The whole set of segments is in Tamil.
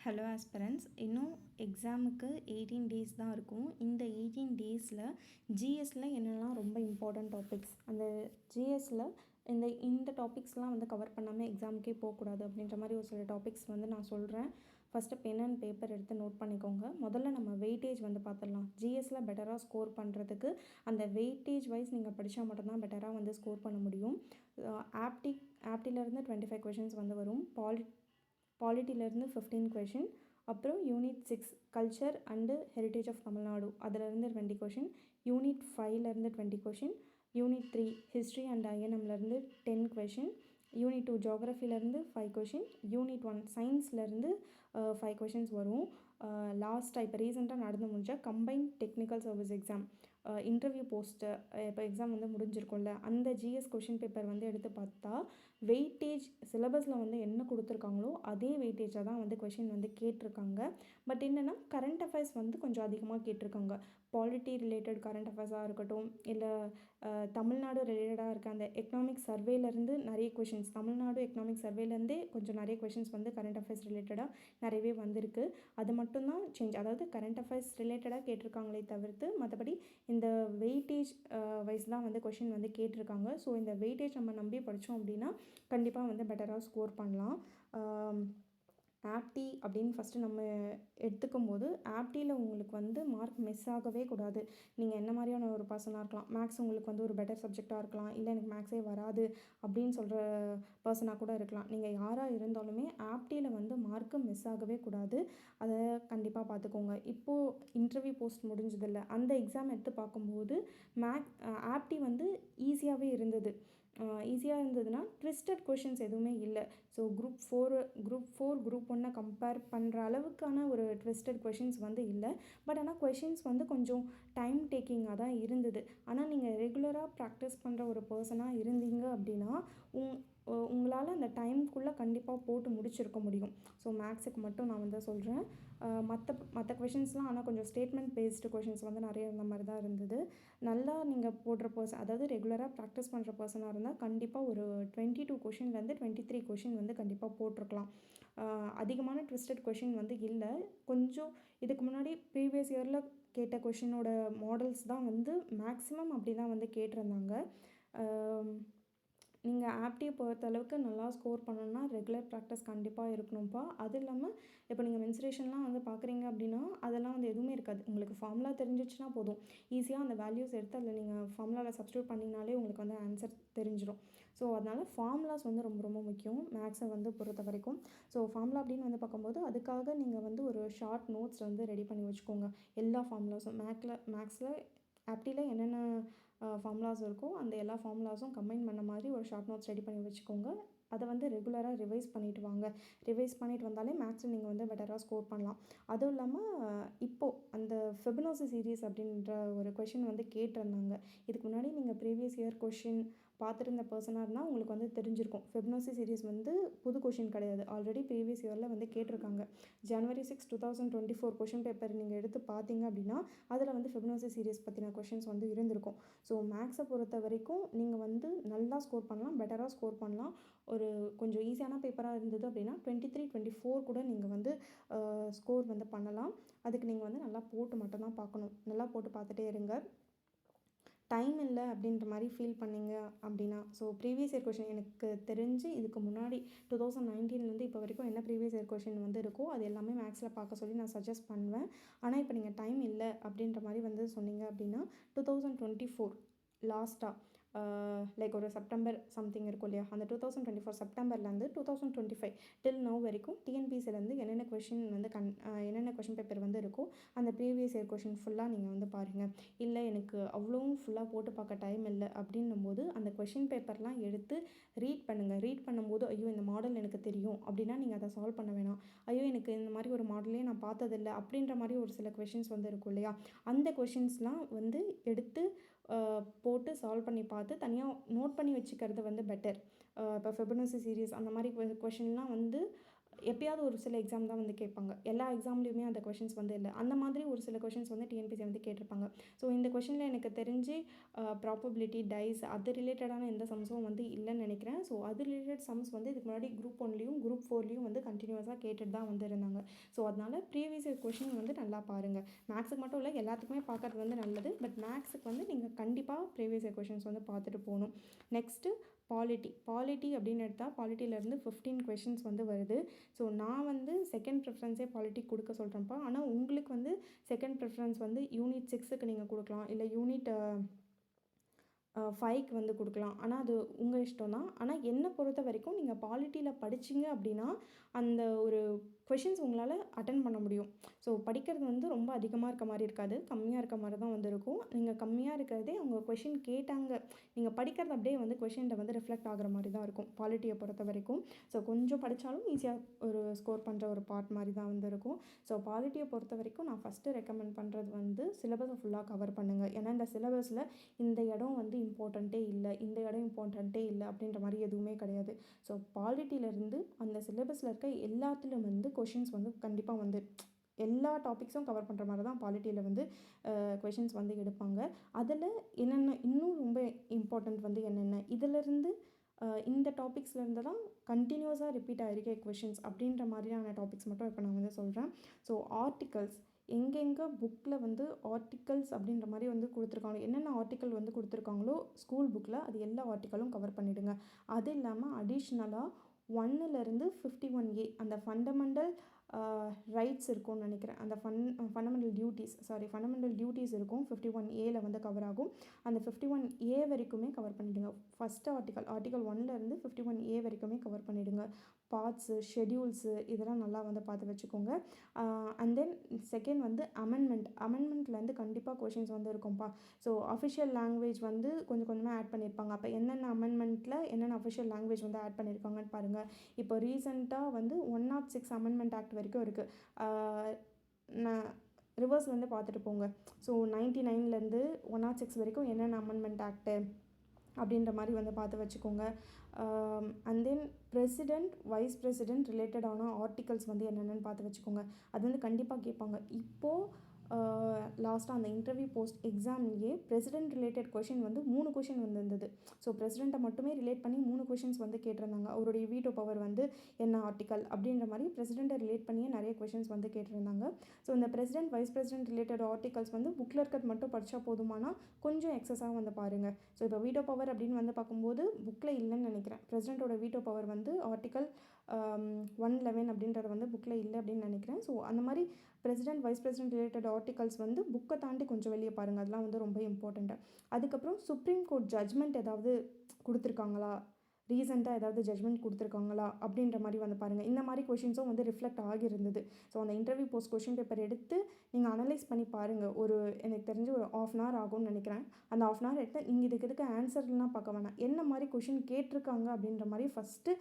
ஹலோ ஆஸ்பிரண்ட்ஸ், இன்னும் எக்ஸாமுக்கு 18 டேஸ் தான் இருக்கும். இந்த 18 டேஸில் ஜிஎஸ்சில் என்னெல்லாம் ரொம்ப இம்பார்ட்டண்ட் டாபிக்ஸ், அந்த ஜிஎஸ்சில் இந்த டாபிக்ஸ்லாம் வந்து கவர் பண்ணாமல் எக்ஸாமுக்கே போகக்கூடாது அப்படின்ற மாதிரி ஒரு சில டாபிக்ஸ் வந்து நான் சொல்கிறேன். ஃபஸ்ட்டு பென் அண்ட் பேப்பர் எடுத்து நோட் பண்ணிக்கோங்க. முதல்ல நம்ம வெயிட்டேஜ் வந்து பார்த்துடலாம். ஜிஎஸ்சில் பெட்டராக ஸ்கோர் பண்ணுறதுக்கு அந்த வெயிட்டேஜ் வைஸ் நீங்கள் படித்தா மட்டும்தான் பெட்டராக வந்து ஸ்கோர் பண்ண முடியும். ஆப்டிலேருந்து 25 கொஷின்ஸ் வந்து வரும். பாலிட்டிலேருந்து 15 கொஷின், அப்புறம் unit 6 culture and heritage of Tamil Nadu அதிலேருந்து 20 கொஷின், யூனிட் 5லேருந்து 20 கொஷின், யூனிட் 3 ஹிஸ்ட்ரி அண்ட் ஐஎன்எம்லேருந்து 10 கொஷின், யூனிட் 2 ஜியோகிரஃபிலேருந்து 5 கொஷின், யூனிட் 1 சயின்ஸ்லேருந்து 5 கொஷின்ஸ் வரும். லாஸ்ட்டாக இப்போ ரீசெண்டாக நடந்து முடிஞ்ச combined technical service exam interview post இப்போ எக்ஸாம் வந்து முடிஞ்சிருக்கும்ல, அந்த ஜிஎஸ் கொஷின் பேப்பர் வந்து எடுத்து பார்த்தா வெயிட்டேஜ் சிலபஸில் வந்து என்ன கொடுத்துருக்காங்களோ அதே வெயிட்டேஜாக தான் வந்து கொஷின் வந்து கேட்டிருக்காங்க. பட் என்னென்னா கரண்ட் அஃபேர்ஸ் வந்து கொஞ்சம் அதிகமாக கேட்டிருக்காங்க. பாலிட்டி ரிலேட்டட் கரண்ட் அஃபேர்ஸாக இருக்கட்டும், இல்லை தமிழ்நாடு ரிலேட்டடாக இருக்க அந்த எக்கனாமிக் சர்வேலேருந்து நிறைய கொஷின்ஸ், தமிழ்நாடு எக்கனாமிக் சர்வேலேருந்தே கொஞ்சம் நிறைய கொஷின்ஸ் வந்து கரண்ட் அஃபேர்ஸ் ரிலேட்டடாக நிறையவே வந்திருக்கு. அது மட்டும்தான் சேஞ்ச், அதாவது கரண்ட் அஃபேர்ஸ் ரிலேட்டடாக கேட்டிருக்காங்களே தவிர்த்து மற்றபடி இந்த வெயிட்டேஜ் வைஸ் தான் வந்து கொஷின் வந்து கேட்டிருக்காங்க. ஸோ இந்த வெயிட்டேஜ் நம்ம நம்பி படித்தோம் அப்படின்னா கண்டிப்பாக வந்து பெட்டராக ஸ்கோர் பண்ணலாம். ஆப்டி அப்படின்னு ஃபஸ்ட்டு நம்ம எடுத்துக்கும் போது ஆப்டியில் உங்களுக்கு வந்து மார்க் மிஸ் ஆகவே கூடாது. நீங்கள் என்ன மாதிரியான ஒரு பர்சனாக இருக்கலாம், மேக்ஸ் உங்களுக்கு வந்து ஒரு பெட்டர் சப்ஜெக்டாக இருக்கலாம், இல்லை எனக்கு மேக்ஸே வராது அப்படின்னு சொல்கிற பர்சனாக கூட இருக்கலாம். நீங்கள் யாராக இருந்தாலுமே ஆப்டியில் வந்து மார்க்கு மிஸ் ஆகவே கூடாது. அதை கண்டிப்பாக பார்த்துக்கோங்க. இப்போது இன்டர்வியூ போஸ்ட் முடிஞ்சதில்ல, அந்த எக்ஸாம் எடுத்து பார்க்கும்போது ஆப்டி வந்து ஈஸியாகவே இருந்தது. ஈஸியாக இருந்ததுன்னா ட்விஸ்டட் கொஷின்ஸ் எதுவுமே இல்லை. ஸோ குரூப் 4 குரூப் 1 கம்பேர் பண்ணுற அளவுக்கான ஒரு ட்விஸ்டட் கொஷின்ஸ் வந்து இல்லை. பட் ஆனால் கொஷின்ஸ் வந்து கொஞ்சம் டைம் டேக்கிங்காக தான் இருந்தது. ஆனால் நீங்கள் ரெகுலராக ப்ராக்டிஸ் பண்ணுற ஒரு பர்சனாக இருந்தீங்க அப்படின்னா உங்களால் அந்த டைமுக்குள்ளே கண்டிப்பாக போட்டு முடிச்சிருக்க முடியும். ஸோ மேக்ஸுக்கு மட்டும் நான் வந்து சொல்கிறேன். மற்ற கொஷின்ஸ்லாம் ஆனால் கொஞ்சம் ஸ்டேட்மெண்ட் பேஸ்டு கொஷின்ஸ் வந்து நிறைய இருந்த மாதிரி தான் இருந்தது. நல்லா நீங்கள் போடுற பர்சன், அதாவது ரெகுலராக ப்ராக்டிஸ் பண்ணுற பர்சனாக இருந்தால் கண்டிப்பாக ஒரு 22 கொஷின்லேருந்து 23 கொஷின் வந்து கண்டிப்பாக போட்டிருக்கலாம். அதிகமான ட்விஸ்டட் கொஷின் வந்து இல்லை. கொஞ்சம் இதுக்கு முன்னாடி ப்ரீவியஸ் இயரில் கேட்ட கொஷினோட மாடல்ஸ் தான் வந்து மேக்ஸிமம் அப்படி தான் வந்து கேட்டிருந்தாங்க. நீங்கள் ஆப்டியை பொறுத்தளவுக்கு நல்லா ஸ்கோர் பண்ணணுன்னா ரெகுலர் ப்ராக்டிஸ் கண்டிப்பாக இருக்கணும்ப்பா. அது இல்லாமல் இப்போ நீங்கள் மென்சுரேஷன்லாம் வந்து பார்க்குறீங்க அப்படின்னா அதெல்லாம் வந்து எதுவுமே இருக்காது. உங்களுக்கு ஃபார்முலா தெரிஞ்சிச்சுன்னா போதும், ஈஸியாக அந்த வேல்யூஸ் எடுத்து அதில் நீங்கள் ஃபார்முலாவில் சப்ஸ்டியூட் பண்ணிங்கனாலே உங்களுக்கு வந்து ஆன்சர் தெரிஞ்சிடும். ஸோ அதனால் ஃபார்முலாஸ் வந்து ரொம்ப ரொம்ப முக்கியம் மேக்ஸை வந்து பொறுத்த வரைக்கும். ஸோ ஃபார்முலா அப்படின்னு வந்து பார்க்கும்போது அதுக்காக நீங்கள் வந்து ஒரு ஷார்ட் நோட்ஸ் வந்து ரெடி பண்ணி வச்சுக்கோங்க. எல்லா ஃபார்முலாஸும் மேக்ஸில் ஆப்டியில் என்னென்ன ஃபார்முலாஸ் இருக்கோ அந்த எல்லா ஃபார்முலாஸும் கம்பைன் பண்ண மாதிரி ஒரு ஷார்ட் நோட்ஸ் ரெடி பண்ணி வச்சுக்கோங்க. அதை வந்து ரெகுலராக ரிவைஸ் பண்ணிவிட்டு வாங்க. ரிவைஸ் பண்ணிட்டு வந்தாலே மேக்ஸில் நீங்கள் வந்து பெட்டராக ஸ்கோர் பண்ணலாம். அதுவும் இல்லாமல் இப்போது அந்த ஃபெபனோசி சீரீஸ் அப்படின்ற ஒரு கொஷின் வந்து கேட்டிருந்தாங்க. இதுக்கு முன்னாடி நீங்கள் ப்ரீவியஸ் இயர் கொஷின் பார்த்துருந்த பர்சனாக இருந்தால் உங்களுக்கு வந்து தெரிஞ்சிருக்கும். ஃபெபனோசி சீரீஸ் வந்து புது கொஷின் கிடையாது, ஆல்ரெடி ப்ரீவியஸ் இயரில் வந்து கேட்டிருக்காங்க. January 6, 2024 கொஷின் பேப்பர் நீங்கள் எடுத்து பார்த்தீங்க அப்படின்னா அதில் வந்து ஃபெபனோசி சீரீஸ் பற்றின கொஷின்ஸ் வந்து இருந்திருக்கும். ஸோ மேக்ஸை பொறுத்த வரைக்கும் நீங்கள் வந்து நல்லா ஸ்கோர் பண்ணலாம், பெட்டராக ஸ்கோர் பண்ணலாம். ஒரு கொஞ்சம் ஈஸியான பேப்பராக இருந்தது அப்படின்னா 23, 24 கூட நீங்கள் வந்து ஸ்கோர் வந்து பண்ணலாம். அதுக்கு நீங்கள் வந்து நல்லா போட்டு மட்டும்தான் பார்க்கணும். நல்லா போட்டு பார்த்துட்டே இருங்க. டைம் இல்லை அப்படின்ற மாதிரி ஃபீல் பண்ணிங்க அப்படின்னா, ஸோ ப்ரீவியஸ் இயர் கொஷின் எனக்கு தெரிஞ்சு இதுக்கு முன்னாடி 2019 இப்போ வரைக்கும் என்ன ப்ரீவியஸ் இயர் கொஷின் வந்து இருக்கோ அது எல்லாமே மேக்ஸில் பார்க்க சொல்லி நான் சஜஸ்ட் பண்ணுவேன். ஆனால் இப்போ நீங்கள் டைம் இல்லை அப்படின்ற மாதிரி வந்து சொன்னீங்க அப்படின்னா 2024 லாஸ்ட்டாக லைக் ஒரு செப்டம்பர் சம்திங் இருக்கும் இல்லையா, அந்த 2024 செப்டம்பர்லேருந்து 2025 டில் நவ் வரைக்கும் டிஎன்பிசிலேருந்து என்னென்ன கொஷின் வந்து என்னென்ன கொஷின் பேப்பர் வந்து இருக்கோ அந்த ப்ரீவியஸ் இயர் கொஷின் ஃபுல்லாக நீங்கள் வந்து பாருங்கள். இல்லை எனக்கு அவ்வளோவும் ஃபுல்லாக போட்டு பார்க்க டைம் இல்லை அப்படின்னும் போது அந்த கொஷின் பேப்பர்லாம் எடுத்து ரீட் பண்ணுங்கள். ரீட் பண்ணும்போது ஐயோ இந்த மாடல் எனக்கு தெரியும் அப்படின்னா நீங்கள் அதை சால்வ் பண்ண வேணாம். ஐயோ எனக்கு இந்த மாதிரி ஒரு மாடலே நான் பார்த்ததில்லை அப்படின்ற மாதிரி ஒரு சில கொஷின்ஸ் வந்து இருக்கும் இல்லையா, அந்த கொஷின்ஸ்லாம் வந்து எடுத்து போட்டு சால்வ் பண்ணி பார்த்து தனியாக நோட் பண்ணி வச்சுக்கிறது வந்து பெட்டர். இப்போ ஃபெபனோசி சீரீஸ் அந்த மாதிரி கொஷின்லாம் வந்து எப்பயாவது ஒரு சில எக்ஸாம் தான் வந்து கேட்பாங்க. எல்லா எக்ஸாம்லேயுமே அந்த கொஷின்ஸ் வந்து இல்ல. அந்த மாதிரி ஒரு சில கொஷின்ஸ் வந்து டிஎன்பிஎஸ்சி வந்து கேட்டிருப்பாங்க. ஸோ இந்த கொஷினில் எனக்கு தெரிஞ்சு ப்ராபபிலிட்டி, டைஸ் அது ரிலேட்டடான எந்த சம்ஸும் வந்து இல்லைன்னு நினைக்கிறேன். ஸோ அது ரிலேட்டட் சம்ஸ் வந்து இதுக்கு முன்னாடி குரூப் 1லேயும் குரூப் 4லேயும் வந்து கண்டினியூஸாக கேட்டுட்டு தான் வந்து இருந்தாங்க. ஸோ அதனால் ப்ரீவியஸ் இயர் கொஷின் வந்து நல்லா பாருங்கள். மேக்ஸுக்கு மட்டும் இல்லை, எல்லாத்துக்குமே பார்க்குறது வந்து நல்லது. பட் மேக்ஸுக்கு வந்து நீங்கள் கண்டிப்பாக ப்ரீவியஸ் இயர் கொஷின்ஸ் வந்து பார்த்துட்டு போகணும். நெக்ஸ்ட்டு பாலிட்டி அப்படின்னு எடுத்தால் பாலிட்டியிலேருந்து 15 கொஷின்ஸ் வந்து வருது. ஸோ நான் வந்து செகண்ட் ப்ரிஃபரன்ஸே பாலிட்டி கொடுக்க சொல்கிறேன்ப்பா. ஆனால் உங்களுக்கு வந்து செகண்ட் ப்ரிஃபரன்ஸ் வந்து யூனிட் 6க்கு நீங்கள் கொடுக்கலாம், இல்லை யூனிட் 5க்கு வந்து கொடுக்கலாம். ஆனால் அது உங்கள் இஷ்டம் தான். ஆனால் என்னை பொறுத்த வரைக்கும் நீங்கள் பாலிட்டியில் படிச்சிங்க அப்படின்னா அந்த ஒரு கொஷின்ஸ் உங்களால் அட்டன் பண்ண முடியும். ஸோ படிக்கிறது வந்து ரொம்ப அதிகமாக இருக்க மாதிரி இருக்காது, கம்மியாக இருக்க மாதிரி தான் வந்து இருக்கும். நீங்கள் கம்மியாக இருக்கிறதே அவங்க கொஷின் கேட்டாங்க, நீங்கள் படிக்கிறது அப்படியே வந்து கொஷினில் வந்து ரிஃப்ளெக்ட் ஆகிற மாதிரி தான் இருக்கும் பாலிட்டியை பொறுத்த வரைக்கும். ஸோ கொஞ்சம் படித்தாலும் ஈஸியாக ஒரு ஸ்கோர் பண்ணுற ஒரு பார்ட் மாதிரி தான் வந்து இருக்கும். ஸோ பாலிட்டியை பொறுத்த வரைக்கும் நான் ஃபஸ்ட்டு ரெக்கமெண்ட் பண்ணுறது வந்து சிலபஸை ஃபுல்லாக கவர் பண்ணுங்கள். ஏன்னா இந்த சிலபஸில் இந்த இடம் வந்து இம்பார்ட்டண்ட்டே இல்லை, இந்த இடம் இம்பார்ட்டண்ட்டே இல்லை அப்படின்ற மாதிரி எதுவுமே கிடையாது. ஸோ பாலிட்டியிலேருந்து அந்த சிலபஸில் இருக்க எல்லாத்துலேயும் வந்து கொஷின்ஸ் வந்து கண்டிப்பாக வந்து எல்லா டாபிக்ஸும் கவர் பண்ணுற மாதிரி தான் பாலிட்டியில் வந்து கொஷின்ஸ் வந்து எடுப்பாங்க. அதில் என்னென்ன இன்னும் ரொம்ப இம்பார்ட்டண்ட் வந்து என்னென்ன, இதிலேருந்து இந்த டாபிக்ஸ்லேருந்து தான் கண்டினியூஸாக ரிப்பீட் ஆகிருக்கே கொஷின்ஸ் அப்படின்ற மாதிரியான டாபிக்ஸ் மட்டும் இப்போ நான் வந்து சொல்கிறேன். ஸோ ஆர்டிகல்ஸ் எங்கெங்கே புக்கில் வந்து ஆர்டிகல்ஸ் அப்படின்ற மாதிரி வந்து கொடுத்துருக்காங்க, என்னென்ன ஆர்டிக்கல் வந்து கொடுத்துருக்காங்களோ ஸ்கூல் புக்கில் அது எல்லா ஆர்டிக்கலும் கவர் பண்ணிவிடுங்க. அது இல்லாமல் அடிஷ்னலாக 1லேருந்து 51A அந்த ஃபண்டமெண்டல் ரைட்ஸ் இருக்கும்னு நினைக்கிறேன். அந்த ஃபண்டமெண்டல் டியூட்டிஸ் இருக்கும் 51Aல வந்து கவர் ஆகும். அந்த 51A வரைக்குமே கவர் பண்ணிவிடுங்க. ஃபஸ்ட்டு ஆர்டிக்கல் 1லேருந்து 51A வரைக்குமே கவர் பண்ணிவிடுங்க. பார்ட்ஸு, ஷெடியூல்ஸு இதெல்லாம் நல்லா வந்து பார்த்து வச்சுக்கோங்க. அண்ட் தென் செகண்ட் வந்து அமெண்ட்மெண்ட்லேருந்து கண்டிப்பாக கொஷின்ஸ் வந்து இருக்கும்ப்பா. ஸோ அஃபிஷியல் லாங்குவேஜ் வந்து கொஞ்சம் கொஞ்சமாக ஆட் பண்ணியிருப்பாங்க. அப்போ என்னென்ன அமெண்ட்மெண்ட்டில் என்னென்ன அஃபிஷியல் லாங்குவேஜ் வந்து ஆட் பண்ணியிருக்காங்கன்னு பாருங்கள். இப்போ ரீசெண்டாக வந்து 106 அமெண்ட்மெண்ட் ஆக்ட் வரைக்கும் இருக்குது. நான் ரிவர்ஸ் வந்து பார்த்துட்டு போங்க. ஸோ 99லேருந்து 106 வரைக்கும் என்னென்ன அமெண்ட்மெண்ட் ஆக்ட்டு அப்படின்ற மாதிரி வந்து பார்த்து வச்சுக்கோங்க. And then president, wise president ரிலேட்டடான ஆர்டிகல்ஸ் வந்து என்னென்னு பார்த்து வச்சுக்கோங்க. அது வந்து கண்டிப்பாக கேட்பாங்க. இப்போது லாஸ்ட்டாக அந்த இன்டர்வியூ போஸ்ட் எக்ஸாம்லேயே பிரசிடெண்ட் ரிலேட்டட் கொஷின் வந்து 3 கொஷின் வந்துருந்தது. ஸோ பிரசிடெண்ட்டை மட்டுமே ரிலேட் பண்ணி 3 கொஷின்ஸ் வந்து கேட்டிருந்தாங்க. அவருடைய வீட்டோ பவர் வந்து என்ன ஆர்டிக்கல் அப்படின்ற மாதிரி பிரசிடெண்ட்டை ரிலேட் பண்ணியே நிறைய கொஷின்ஸ் வந்து கேட்டிருந்தாங்க. ஸோ இந்த president, wise president related articles வந்து புக்கில் இருக்கிறது மட்டும் படித்தா போதுமானா கொஞ்சம் எக்ஸஸாக வந்து பாருங்கள். ஸோ இப்போ வீட்டோ பவர் அப்படின்னு வந்து பார்க்கும்போது புக்கில் இல்லைன்னு நினைக்கிறேன். பிரசிடெண்ட்டோட வீட்டோ பவர் வந்து ஆர்டிக்கல் 111 அப்படின்றது வந்து புக்கில் இல்லை அப்படின்னு நினைக்கிறேன். ஸோ அந்த மாதிரி president, wise president related articles வந்து புக்கை தாண்டி கொஞ்சம் வெளியே பாருங்கள். அதெல்லாம் வந்து ரொம்ப இம்பார்ட்டண்ட்டு. அதுக்கப்புறம் சுப்ரீம் கோர்ட் ஜட்ஜ்மெண்ட் ஏதாவது கொடுத்துருக்காங்களா, ரீசெண்டாக ஏதாவது ஜட்ஜ்மெண்ட் கொடுத்துருக்காங்களா அப்படின்ற மாதிரி வந்து பாருங்கள். இந்த மாதிரி கொஷின்ஸும் வந்து ரிஃப்ளெக்ட் ஆகியிருந்தது. ஸோ அந்த இன்டர்வியூ போஸ்ட் கொஷின் பேப்பர் எடுத்து நீங்கள் அனலைஸ் பண்ணி பாருங்கள். எனக்கு தெரிஞ்சு ஒரு 1/2 hour ஆகும்னு நினைக்கிறேன். அந்த 1/2 hour எடுத்து நீங்கள் இதுக்கு ஆன்சர்லாம் பார்க்க வேணாம், என்ன மாதிரி கொஷின் கேட்டிருக்காங்க அப்படின்ற மாதிரி ஃபஸ்ட்டு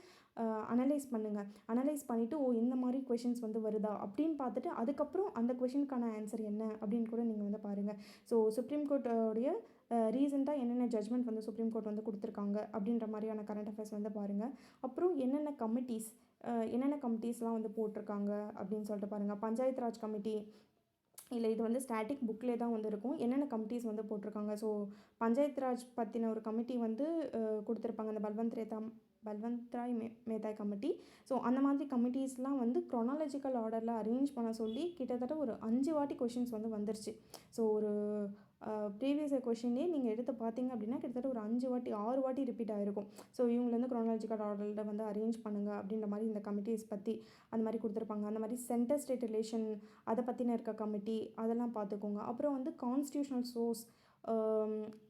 அனலைஸ் பண்ணுங்கள். அனலைஸ் பண்ணிவிட்டு இந்த மாதிரி கொஷின்ஸ் வந்து வருதா அப்படின்னு பார்த்துட்டு அதுக்கப்புறம் அந்த கொஷினுக்கான ஆன்சர் என்ன அப்படின்னு கூட நீங்கள் வந்து பாருங்கள். ஸோ சுப்ரீம் கோர்ட்டோடைய ரீசெண்டாக என்னென்ன ஜட்ஜ்மெண்ட் வந்து சுப்ரீம் கோர்ட் வந்து கொடுத்துருக்காங்க அப்படின்ற மாதிரியான கரண்ட் அஃபேர்ஸ் வந்து பாருங்கள். அப்புறம் என்னென்ன கமிட்டிஸ்லாம் வந்து போட்டிருக்காங்க அப்படின்னு சொல்லிட்டு பாருங்கள். பஞ்சாயத்து ராஜ் கமிட்டி, இல்லை இது வந்து ஸ்டாட்டிக் புக்கிலே தான் வந்து இருக்கும், என்னென்ன கமிட்டிஸ் வந்து போட்டிருக்காங்க. ஸோ பஞ்சாயத்து ராஜ் பற்றின ஒரு கமிட்டி வந்து கொடுத்துருப்பாங்க, அந்த பல்வந்த் ராய் மேத்தா கமிட்டி. ஸோ அந்த மாதிரி கமிட்டிஸ்லாம் வந்து க்ரோனாலஜிக்கல் ஆர்டரில் அரேஞ்ச் பண்ண சொல்லி கிட்டத்தட்ட ஒரு 5 வாட்டி கொஷின்ஸ் வந்து வந்துருச்சு. ஸோ ஒரு ப்ரீவியஸ் கொஷினே நீங்கள் எடுத்து பார்த்தீங்க அப்படின்னா கிட்டத்தட்ட ஒரு 5 வாட்டி 6 வாட்டி ரிப்பீட் ஆகிருக்கும். ஸோ இவங்கலேருந்து க்ரோனாலஜிக்கல் ஆர்டரில் வந்து அரேஞ்ச் பண்ணுங்கள் அப்படின்ற மாதிரி இந்த கமிட்டிஸ் பற்றி அந்த மாதிரி கொடுத்துருப்பாங்க. அந்த மாதிரி சென்டர் ஸ்டேட் ரிலேஷன் அதை பற்றின இருக்க கமிட்டி அதெல்லாம் பார்த்துக்கோங்க. அப்புறம் வந்து கான்ஸ்டியூஷனல் சோர்ஸ்,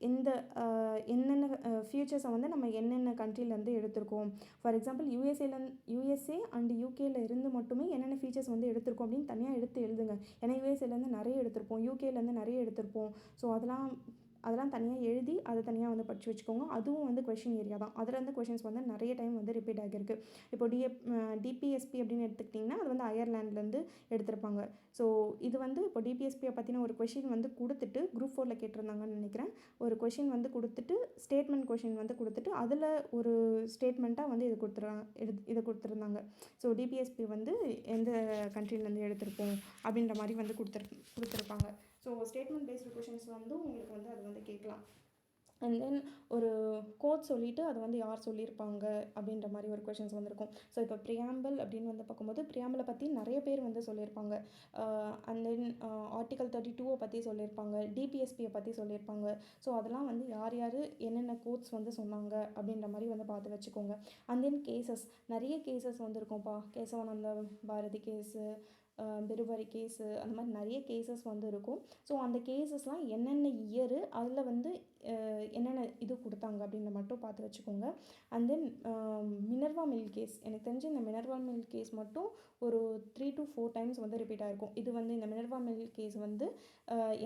இந்த என்னென்ன ஃபியூச்சர்ஸை வந்து நம்ம என்னென்ன கண்ட்ரிலேருந்து எடுத்திருக்கோம். ஃபார் எக்ஸாம்பிள் யூஎஸ்ஏ அண்ட் யூகேல இருந்து மட்டுமே என்னென்ன ஃபீச்சர்ஸ் வந்து எடுத்திருக்கோம் அப்படின்னு தனியாக எடுத்து எழுதுங்க. ஏன்னா யூஎஸ்ஏலேருந்து நிறைய எடுத்திருப்போம், யூகேலேருந்து நிறைய எடுத்திருப்போம். ஸோ அதெல்லாம் அதெல்லாம் தனியாக எழுதி அதை தனியாக வந்து படித்து வச்சுக்கோங்க. அதுவும் வந்து கொஷின் ஏரியா தான். அதுலேருந்து கொஷின்ஸ் வந்து நிறைய டைம் வந்து ரிப்பீட் ஆகியிருக்கு. இப்போ டிபிஎஸ்பி அப்படின்னு எடுத்துக்கிட்டிங்கன்னா அது வந்து அயர்லாண்ட்லேருந்து எடுத்திருப்பாங்க. ஸோ இது வந்து இப்போ டிபிஎஸ்பியை பற்றின ஒரு கொஷின் வந்து கொடுத்துட்டு குரூப் 4ல் கேட்டிருந்தாங்கன்னு நினைக்கிறேன். ஒரு கொஷின் வந்து கொடுத்துட்டு ஸ்டேட்மெண்ட் கொஷின் வந்து கொடுத்துட்டு அதில் ஒரு ஸ்டேட்மெண்ட்டாக வந்து இதை கொடுத்துருந்தாங்க. ஸோ டிபிஎஸ்பி வந்து எந்த கண்ட்ரிலேருந்து எடுத்திருப்போம் அப்படின்ற மாதிரி வந்து கொடுத்துருப்பாங்க. ஸோ ஸ்டேட்மெண்ட் பேஸ்டு கொஷின்ஸ் வந்து உங்களுக்கு வந்து அது வந்து கேட்கலாம். அண்ட் தென் ஒரு கோட் சொல்லிவிட்டு அதை வந்து யார் சொல்லியிருப்பாங்க அப்படின்ற மாதிரி ஒரு கொஷின்ஸ் வந்திருக்கும். ஸோ இப்போ ப்ரியாம்பிள் அப்படின்னு வந்து பார்க்கும்போது ப்ரியாம்பிளை பற்றி நிறைய பேர் வந்து சொல்லியிருப்பாங்க. அண்ட் தென் ஆர்டிகல் 32 பற்றி சொல்லியிருப்பாங்க, டிபிஎஸ்பியை பற்றி சொல்லியிருப்பாங்க. ஸோ அதெல்லாம் வந்து யார் யார் என்னென்ன கோட்ஸ் வந்து சொன்னாங்க அப்படின்ற மாதிரி வந்து பார்த்து வச்சுக்கோங்க. அண்ட் தென் கேசஸ், நிறைய கேசஸ் வந்துருக்கும்ப்பா. கேசவானந்த பாரதி கேஸு, பெருவரி கேஸு, அந்த மாதிரி நிறைய கேசஸ் வந்து இருக்கும். ஸோ அந்த கேசஸ்லாம் என்னென்ன இயரு, அதில் வந்து என்னென்ன இது கொடுத்தாங்க அப்படின்னு மட்டும் பார்த்து வச்சுக்கோங்க. And then Minerva mill case, எனக்கு தெரிஞ்சு இந்த மினர்வா மில் கேஸ் மட்டும் ஒரு 3 to 4 டைம்ஸ் வந்து ரிப்பீட் ஆகிருக்கும். இது வந்து இந்த மினர்வா மில் கேஸ் வந்து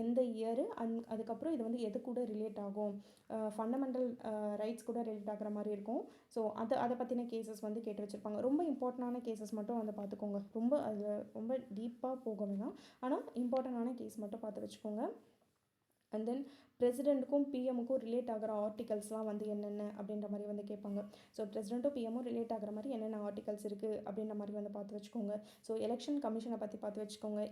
எந்த இயரு, அதுக்கப்புறம் இது வந்து எது கூட ரிலேட் ஆகும், ஃபண்டமெண்டல் ரைட்ஸ் கூட ரிலேட் ஆகிற மாதிரி இருக்கும். ஸோ அதை பற்றின கேசஸ் வந்து கேட்டு வச்சுருப்பாங்க. ரொம்ப இம்பார்ட்டண்டான கேசஸ் மட்டும் வந்து பார்த்துக்கோங்க. ரொம்ப டீப்பாக போக வேணாம், ஆனால் இம்பார்ட்டண்டான கேஸ் மட்டும் பார்த்து வச்சுக்கோங்க. அண்ட் தென் பிரசிடெண்ட்டுக்கும் பிஎம்முக்கும் ரிலேட் ஆகிற ஆர்டிகல்ஸ்லாம் வந்து என்னென்ன அப்படின்ற மாதிரி வந்து கேட்பாங்க. ஸோ பிரசிடெண்ட்டும் பிஎம்மும் ரிலேட் ஆகிற மாதிரி என்னென்ன ஆர்டிகல்ஸ் இருக்குது அப்படின்ற மாதிரி வந்து பார்த்து வச்சுக்கோங்க. ஸோ எலெக்ஷன் கமிஷனை பற்றி பார்த்து வச்சுக்கோங்க.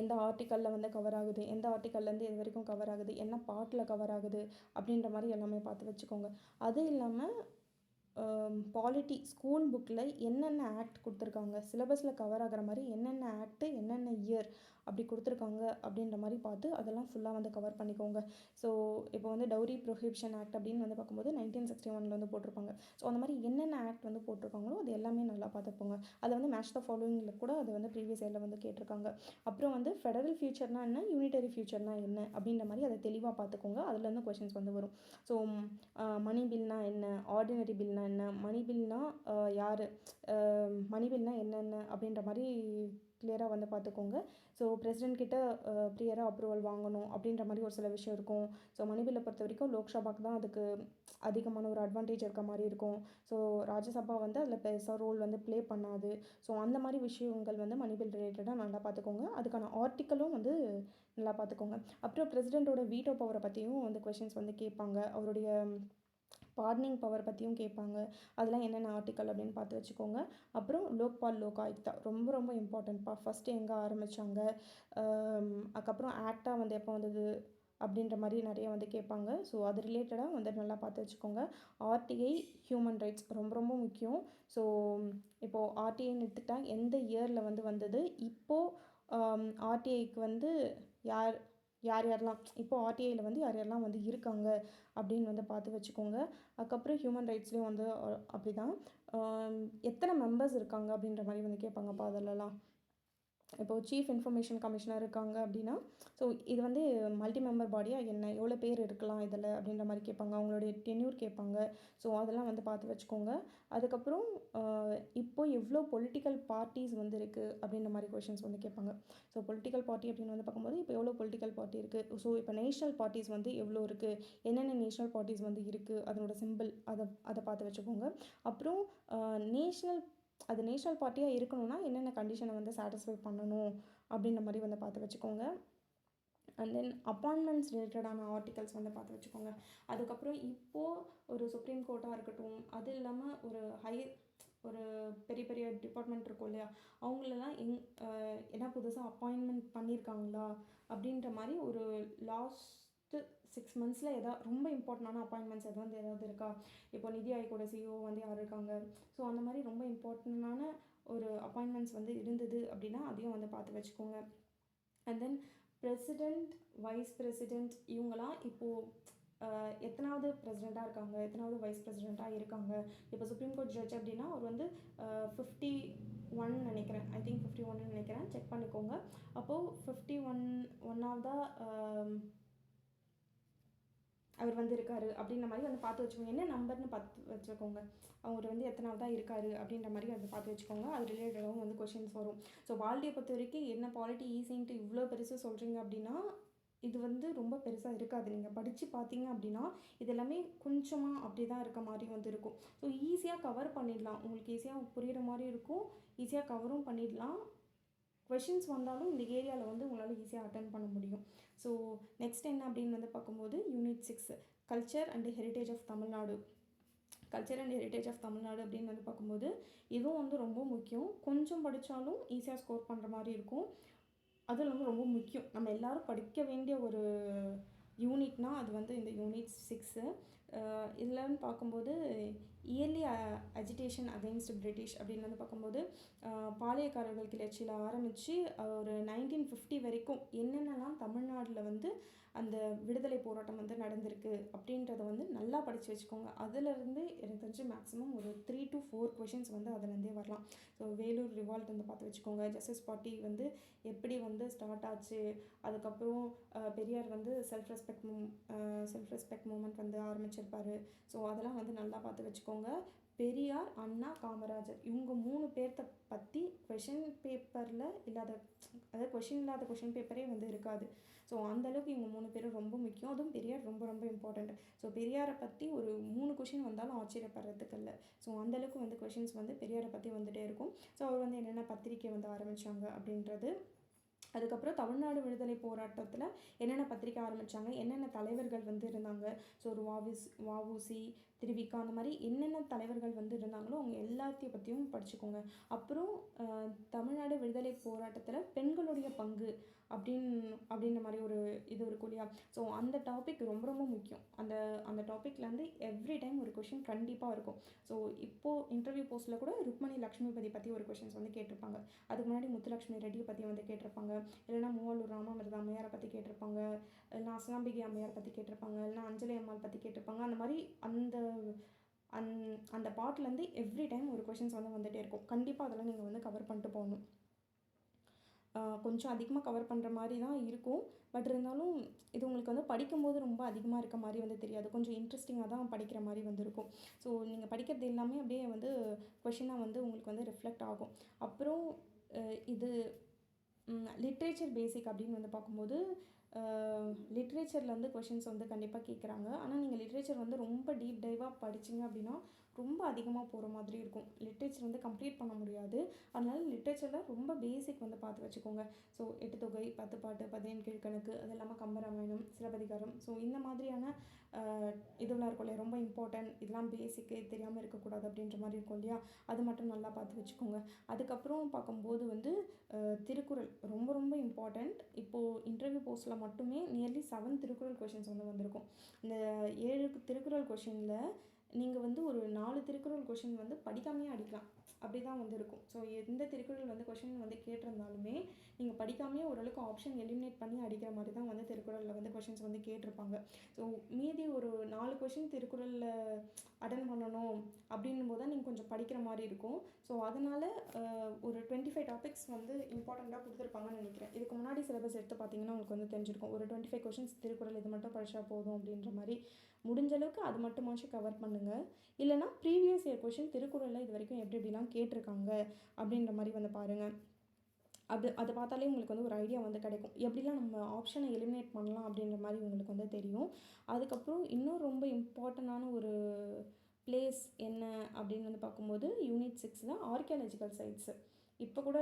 எந்த ஆர்டிக்கலில் வந்து கவர் ஆகுது, எந்த ஆர்டிக்கல்லேருந்து இது வரைக்கும் கவர் ஆகுது, என்ன பார்ட்டில் கவர் ஆகுது அப்படின்ற மாதிரி எல்லாமே பார்த்து வச்சுக்கோங்க. அது இல்லாமல் பாலிட்டி ஸ்கூல் புக்கில் என்னென்ன ஆக்ட் கொடுத்துருக்காங்க, சிலபஸில் கவர் ஆகிற மாதிரி என்னென்ன ஆக்ட்டு என்னென்ன இயர் அப்படி கொடுத்துருக்காங்க அப்படின்ற மாதிரி பார்த்து அதெல்லாம் ஃபுல்லாக வந்து கவர் பண்ணிக்கோங்க. ஸோ இப்போ வந்து டவுரி ப்ரொஹிபிஷன் ஆக்ட் அப்படின்னு வந்து பார்க்கும்போது 1961 வந்து போட்டிருப்பாங்க. ஸோ அந்த மாதிரி என்னென்ன ஆக்ட் வந்து போட்டிருக்காங்களோ அது எல்லாமே நல்லா பார்த்துப்போங்க. அதை வந்து மேட்ச் த ஃபாலோவிங்கில் கூட அது வந்து ப்ரீவியஸ் இயரில் வந்து கேட்டிருக்காங்க. அப்புறம் வந்து ஃபெடரல் ஃபியூச்சர்னால் என்ன, யூனிட்டரி ஃபியூச்சர்னால் என்ன அப்படின்ற மாதிரி அதை தெளிவாக பார்த்துக்கோங்க. அதுலேருந்து கொஷின்ஸ் வந்து வரும். ஸோ மணி பில்னால் என்ன, ஆர்டினரி பில்னால் என்ன, மணி பில்னால் யார், மணி பில்னால் என்னென்ன அப்படின்ற மாதிரி கிளியராக வந்து பார்த்துக்கோங்க. ஸோ பிரசிடென்ட் கிட்ட ப்ரியராக அப்ரூவல் வாங்கணும் அப்படின்ற மாதிரி ஒரு சில விஷயம் இருக்கும். ஸோ மணி பில்லை பொறுத்த வரைக்கும் லோக்சபாக்கு தான் அதுக்கு அதிகமான ஒரு அட்வான்டேஜ் இருக்க மாதிரி இருக்கும். ஸோ ராஜ்யசபா வந்து அதில் பெருசாக ரோல் வந்து ப்ளே பண்ணாது. ஸோ அந்த மாதிரி விஷயங்கள் வந்து மணி பில் ரிலேட்டடாக நல்லா பார்த்துக்கோங்க. அதுக்கான ஆர்டிக்கலும் வந்து நல்லா பார்த்துக்கோங்க. அப்புறம் பிரசிடெண்ட்டோட வீட்டோ பவரை பற்றியும் வந்து கொஷின்ஸ் வந்து கேட்பாங்க. அவருடைய பார்டனிங் பவர் பற்றியும் கேட்பாங்க. அதெல்லாம் என்னென்ன ஆர்டிக்கல் அப்படின்னு பார்த்து வச்சுக்கோங்க. அப்புறம் லோக்பால் லோக் ஆயுக்தா ரொம்ப ரொம்ப இம்பார்ட்டன்ட்ப்பா. ஃபஸ்ட்டு எங்கே ஆரம்பித்தாங்க, அதுக்கப்புறம் ஆக்டாக வந்து எப்போ வந்தது அப்படின்ற மாதிரி நிறைய வந்து கேட்பாங்க. ஸோ அது ரிலேட்டடாக வந்து நல்லா பார்த்து வச்சுக்கோங்க. ஆர்டிஐ, ஹியூமன் ரைட்ஸ் ரொம்ப ரொம்ப முக்கியம். ஸோ இப்போது ஆர்டிஐன்னு எடுத்துக்கிட்டால் எந்த இயரில் வந்து வந்தது, இப்போது ஆர்டிஐக்கு வந்து யாரெல்லாம் இப்போது ஆர்டிஐயில் வந்து யாரெல்லாம் வந்து இருக்காங்க அப்படின்னு வந்து பார்த்து வச்சுக்கோங்க. அதுக்கப்புறம் ஹியூமன் ரைட்ஸ்லேயும் வந்து அப்படி தான் எத்தனை மெம்பர்ஸ் இருக்காங்க அப்படின்ற மாதிரி வந்து கேட்பாங்கப்பா. அதிலலாம் இப்போது சீஃப் இன்ஃபர்மேஷன் கமிஷனர் இருக்காங்க அப்படின்னா, ஸோ இது வந்து மல்டி மெம்பர் பாடியாக என்ன, எவ்வளோ பேர் இருக்கலாம் இதில் அப்படின்ற மாதிரி கேட்பாங்க. அவங்களுடைய டென்யூர் கேட்பாங்க. ஸோ அதெல்லாம் வந்து பார்த்து வச்சுக்கோங்க. அதுக்கப்புறம் இப்போ எவ்வளோ பொலிட்டிக்கல் பார்ட்டிஸ் வந்து இருக்குது அப்படின்ற மாதிரி கொஷின்ஸ் வந்து கேட்பாங்க. ஸோ பொலிட்டிக்கல் பார்ட்டி அப்படின்னு வந்து பார்க்கும்போது இப்போ எவ்வளோ பொலிட்டிக்கல் பார்ட்டி இருக்குது, ஸோ இப்போ நேஷ்னல் பார்ட்டிஸ் வந்து எவ்வளோ இருக்குது, என்னென்ன நேஷ்னல் பார்ட்டிஸ் வந்து இருக்குது, அதனோட சிம்பிள் அதை பார்த்து வச்சுக்கோங்க. அப்புறம் நேஷ்னல் பார்ட்டியாக இருக்கணும்னா என்னென்ன கண்டிஷனை வந்து சாட்டிஸ்ஃபை பண்ணணும் அப்படின்ற மாதிரி வந்து பார்த்து வச்சுக்கோங்க. அண்ட் தென் அப்பாயின்மெண்ட்ஸ் ரிலேட்டடான ஆர்டிகல்ஸ் வந்து பார்த்து வச்சுக்கோங்க. அதுக்கப்புறம் இப்போது ஒரு சுப்ரீம் கோர்ட்டாக இருக்கட்டும், அது இல்லாமல் ஒரு பெரிய பெரிய டிபார்ட்மெண்ட் இருக்கும் இல்லையா, அவங்களெல்லாம் என்ன புதுசாக அப்பாயின்மெண்ட் பண்ணியிருக்காங்களா அப்படின்ற மாதிரி ஒரு லாஸ்ட்டு 6 monthஸில் ரொம்ப இம்பார்ட்டண்டான அப்பாயின்மெண்ட்ஸ் ஏதாவது இருக்கா. இப்போ நிதி ஆயோகோட சிஇஓ வந்து யார் இருக்காங்க, ஸோ அந்த மாதிரி ரொம்ப இம்பார்ட்டண்டான ஒரு அப்பாயின்மெண்ட்ஸ் வந்து இருந்தது அப்படின்னா அதையும் வந்து பார்த்து வச்சுக்கோங்க. And then president, wise president இவங்களாம் இப்போது எத்தனாவது பிரசிடெண்ட்டாக இருக்காங்க, எத்தனாவது வைஸ் பிரசிடெண்ட்டாக இருக்காங்க. இப்போ சுப்ரீம் கோர்ட் ஜட்ஜ் அப்படின்னா அவர் வந்து 51 நினைக்கிறேன், ஐ திங்க் 51 நினைக்கிறேன், செக் பண்ணிக்கோங்க. அப்போது 51ஆவதா அவர் வந்து இருக்காரு அப்படின்ற மாதிரி வந்து பார்த்து வச்சுக்கோங்க. என்ன நம்பர்னு பார்த்து வச்சுக்கோங்க. அவர் வந்து எத்தனாவதாக இருக்காரு அப்படின்ற மாதிரி வந்து பார்த்து வச்சுக்கோங்க. அது ரிலேட்டடாகவும் வந்து கொஷின்ஸ் வரும். ஸோ பாலிட்டியை பொறுத்த வரைக்கும் என்ன பாலிட்டி ஈஸின்ட்டு இவ்வளோ பெருசு சொல்கிறீங்க அப்படின்னா இது வந்து ரொம்ப பெருசாக இருக்காது. நீங்கள் படித்து பார்த்தீங்க அப்படின்னா இது எல்லாமே கொஞ்சமாக அப்படி தான் இருக்க மாதிரி வந்து இருக்கும். ஸோ ஈஸியாக கவர் பண்ணிடலாம். உங்களுக்கு ஈஸியாக புரிகிற மாதிரி இருக்கும். ஈஸியாக கவரும் பண்ணிடலாம். கொஷின்ஸ் வந்தாலும் இந்த ஏரியாவில் வந்து உங்களால் ஈஸியாக அட்டென்ட் பண்ண முடியும். ஸோ நெக்ஸ்ட் என்ன அப்படின்னு வந்து பார்க்கும்போது unit 6 culture and heritage of Tamil Nadu. Culture and heritage of Tamil Nadu அப்படின்னு வந்து பார்க்கும்போது இதுவும் வந்து ரொம்ப முக்கியம். கொஞ்சம் படித்தாலும் ஈஸியாக ஸ்கோர் பண்ணுற மாதிரி இருக்கும். அதுவும் இல்லாமல் ரொம்ப முக்கியம். நம்ம எல்லோரும் படிக்க வேண்டிய ஒரு யூனிட்னால் அது வந்து இந்த யூனிட் 6. இதில்னு பார்க்கும்போது இயர்லி அஜிடேஷன் அகெயின்ஸ்ட் பிரிட்டிஷ் அப்படின்னு வந்து பார்க்கும்போது பாளையக்காரர்கள் கிளர்ச்சியில் ஆரம்பித்து ஒரு 1950 வரைக்கும் என்னென்னலாம் தமிழ்நாட்டில் வந்து அந்த விடுதலை போராட்டம் வந்து நடந்திருக்கு அப்படின்றத வந்து நல்லா படித்து வச்சுக்கோங்க. அதிலிருந்து எனக்கு தெரிஞ்சு மேக்ஸிமம் ஒரு 3 to 4 கொஷின்ஸ் வந்து அதுலேருந்தே வரலாம். ஸோ வேலூர் ரிவால்ட் வந்து பார்த்து வச்சுக்கோங்க. ஜஸ்டிஸ் பார்ட்டி வந்து எப்படி வந்து ஸ்டார்ட் ஆச்சு, அதுக்கப்புறம் பெரியார் வந்து செல்ஃப் ரெஸ்பெக்ட் மூமெண்ட் வந்து ஆரம்பிச்சிருப்பார். ஸோ அதெல்லாம் வந்து நல்லா பார்த்து வச்சுக்கோங்க. பெரியார், அண்ணா, காமராஜர் இவங்க 3 பேர்த்த பற்றி கொஷின் பேப்பரில் இல்லாத, அதாவது கொஷின் இல்லாத கொஷின் பேப்பரே வந்து இருக்காது. ஸோ அந்தளவுக்கு இவங்க 3 பேரும் ரொம்ப முக்கியம். அதுவும் பெரியார் ரொம்ப ரொம்ப இம்பார்ட்டண்ட். ஸோ பெரியாரை பற்றி ஒரு 3 கொஷின் வந்தாலும் ஆச்சரியப்படுறதுக்கு இல்லை. ஸோ அந்தளவுக்கு வந்து கொஷின்ஸ் வந்து பெரியாரை பற்றி வந்துகிட்டே இருக்கும். ஸோ அவர் வந்து என்னென்ன பத்திரிக்கை வந்து ஆரம்பித்தாங்க அப்படின்றது, அதுக்கப்புறம் தமிழ்நாடு விடுதலை போராட்டத்தில் என்னென்ன பத்திரிக்கை ஆரம்பித்தாங்க, என்னென்ன தலைவர்கள் வந்து இருந்தாங்க. ஸோ ஒரு வஉசி, திருவிக்கா அந்த மாதிரி என்னென்ன தலைவர்கள் வந்து இருந்தாங்களோ அவங்க எல்லாத்தையும் பற்றியும் படிச்சுக்கோங்க. அப்புறம் தமிழ்நாடு விடுதலை போராட்டத்தில் பெண்களுடைய பங்கு அப்படின்ற மாதிரி ஒரு இது இருக்கும் இல்லையா. ஸோ அந்த டாபிக் ரொம்ப ரொம்ப முக்கியம். அந்த டாப்பிக்லேருந்து எவ்ரி டைம் ஒரு கொஷின் கண்டிப்பாக இருக்கும். ஸோ இப்போது இன்டர்வியூ போஸ்ட்டில் கூட ருக்மணி லக்ஷ்மிபதி பற்றி ஒரு கொஷின்ஸ் வந்து கேட்டிருப்பாங்க. அதுக்கு முன்னாடி முத்துலட்சுமி ரெட்டியை பற்றி வந்து கேட்டிருப்பாங்க. இல்லைனா மூவலூர் ராமாமிர்த அம்மையாரை பற்றி கேட்டிருப்பாங்க. இல்லைனா அஸ்லாம்பிகை அம்மையாரை பற்றி கேட்டிருப்பாங்க. இல்லைனா அஞ்சலி அம்மாள் பற்றி கேட்டிருப்பாங்க. அந்த மாதிரி அந்த பாட்டிலேருந்து எவ்ரி டைம் ஒரு கொஷின்ஸ் வந்து வந்துகிட்டே இருக்கும். கண்டிப்பாக அதெல்லாம் நீங்கள் வந்து கவர் பண்ணிட்டு போகணும். கொஞ்சம் அதிகமாக கவர் பண்ணுற மாதிரி தான் இருக்கும். பட் இருந்தாலும் இது உங்களுக்கு வந்து படிக்கும்போது ரொம்ப அதிகமாக இருக்க மாதிரி வந்து தெரியாது. கொஞ்சம் இன்ட்ரெஸ்டிங்காக தான் படிக்கிற மாதிரி வந்து இருக்கும். ஸோ நீங்கள் படிக்கிறது எல்லாமே அப்படியே வந்து கொஷினாக வந்து உங்களுக்கு வந்து ரிஃப்ளெக்ட் ஆகும். அப்புறம் இது லிட்ரேச்சர் பேசிக் அப்படின்னு வந்து பார்க்கும்போது லிட்ரேச்சரில் வந்து கொஷின்ஸ் வந்து கண்டிப்பாக கேட்குறாங்க. ஆனால் நீங்கள் லிட்ரேச்சர் வந்து ரொம்ப டீப் டைவாக படிச்சிங்க அப்படின்னா ரொம்ப அதிகமாக போகிற மாதிரி இருக்கும். லிட்ரேச்சர் வந்து கம்ப்ளீட் பண்ண முடியாது. அதனால் லிட்ரேச்சரில் ரொம்ப பேசிக் வந்து பார்த்து வச்சுக்கோங்க. ஸோ 8 தொகை, 10 பாட்டு, 15 கீழ்கணக்கு, அது இல்லாமல் கம்பராமாயணம், சிலப்பதிகாரம், ஸோ இந்த மாதிரியான இதெல்லாம் இருக்கும் இல்லையா, ரொம்ப இம்பார்ட்டன்ட், இதெல்லாம் பேசிக்கு தெரியாமல் இருக்கக்கூடாது அப்படின்ற மாதிரி இருக்கும் இல்லையா, அது மட்டும் நல்லா பார்த்து வச்சுக்கோங்க. அதுக்கப்புறம் பார்க்கும்போது வந்து திருக்குறள் ரொம்ப ரொம்ப இம்பார்ட்டண்ட். இப்போது இன்டர்வியூ போஸ்ட்டில் மட்டுமே நியர்லி 7 திருக்குறள் கொஷின்ஸ் வந்து வந்திருக்கும். இந்த 7 திருக்குறள் கொஷினில் நீங்கள் வந்து ஒரு 4 திருக்குறள் கொஷின் வந்து படிக்காமையே அடிக்கலாம். அப்படி தான் வந்து இருக்கும். ஸோ எந்த திருக்குறள் வந்து கொஷின் வந்து கேட்டிருந்தாலுமே நீங்கள் படிக்காமையே ஓரளவுக்கு ஆப்ஷன் எலிமினேட் பண்ணி அடிக்கிற மாதிரி தான் வந்து திருக்குறளில் வந்து கொஷின்ஸ் வந்து கேட்டிருப்பாங்க. ஸோ மீதி ஒரு 4 கொஷின் திருக்குறளில் அட்டன் பண்ணணும் அப்படின்னும் போது தான் நீங்கள் கொஞ்சம் படிக்கிற மாதிரி இருக்கும். ஸோ அதனால் ஒரு 25 டாபிக்ஸ் வந்து இம்பார்ட்டண்ட்டாக கொடுத்துருப்பாங்கன்னு நினைக்கிறேன். இதுக்கு முன்னாடி சிலபஸ் எடுத்து பார்த்தீங்கன்னா உங்களுக்கு வந்து தெரிஞ்சிருக்கும். ஒரு 25 கொஷின்ஸ் திருக்குறள் இது மட்டும் படித்தா போதும் அப்படின்ற மாதிரி. முடிஞ்சளவுக்கு அது மட்டுமாச்சும் கவர் பண்ணுங்கள். இல்லைனா ப்ரீவியஸ் இயர் கொஷின் திருக்குறளில் இது வரைக்கும் எப்படி எப்படிலாம் கேட்டிருக்காங்க அப்படின்ற மாதிரி வந்து பாருங்கள். அதை பார்த்தாலே உங்களுக்கு வந்து ஒரு ஐடியா வந்து கிடைக்கும். எப்படிலாம் நம்ம ஆப்ஷனை எலிமினேட் பண்ணலாம் அப்படின்ற மாதிரி உங்களுக்கு வந்து தெரியும். அதுக்கப்புறம் இன்னும் ரொம்ப இம்பார்ட்டண்டான ஒரு பிளேஸ் என்ன அப்படின்னு வந்து பார்க்கும்போது யூனிட் 6 ஆர்கியாலஜிக்கல் சைட்ஸு. இப்போ கூட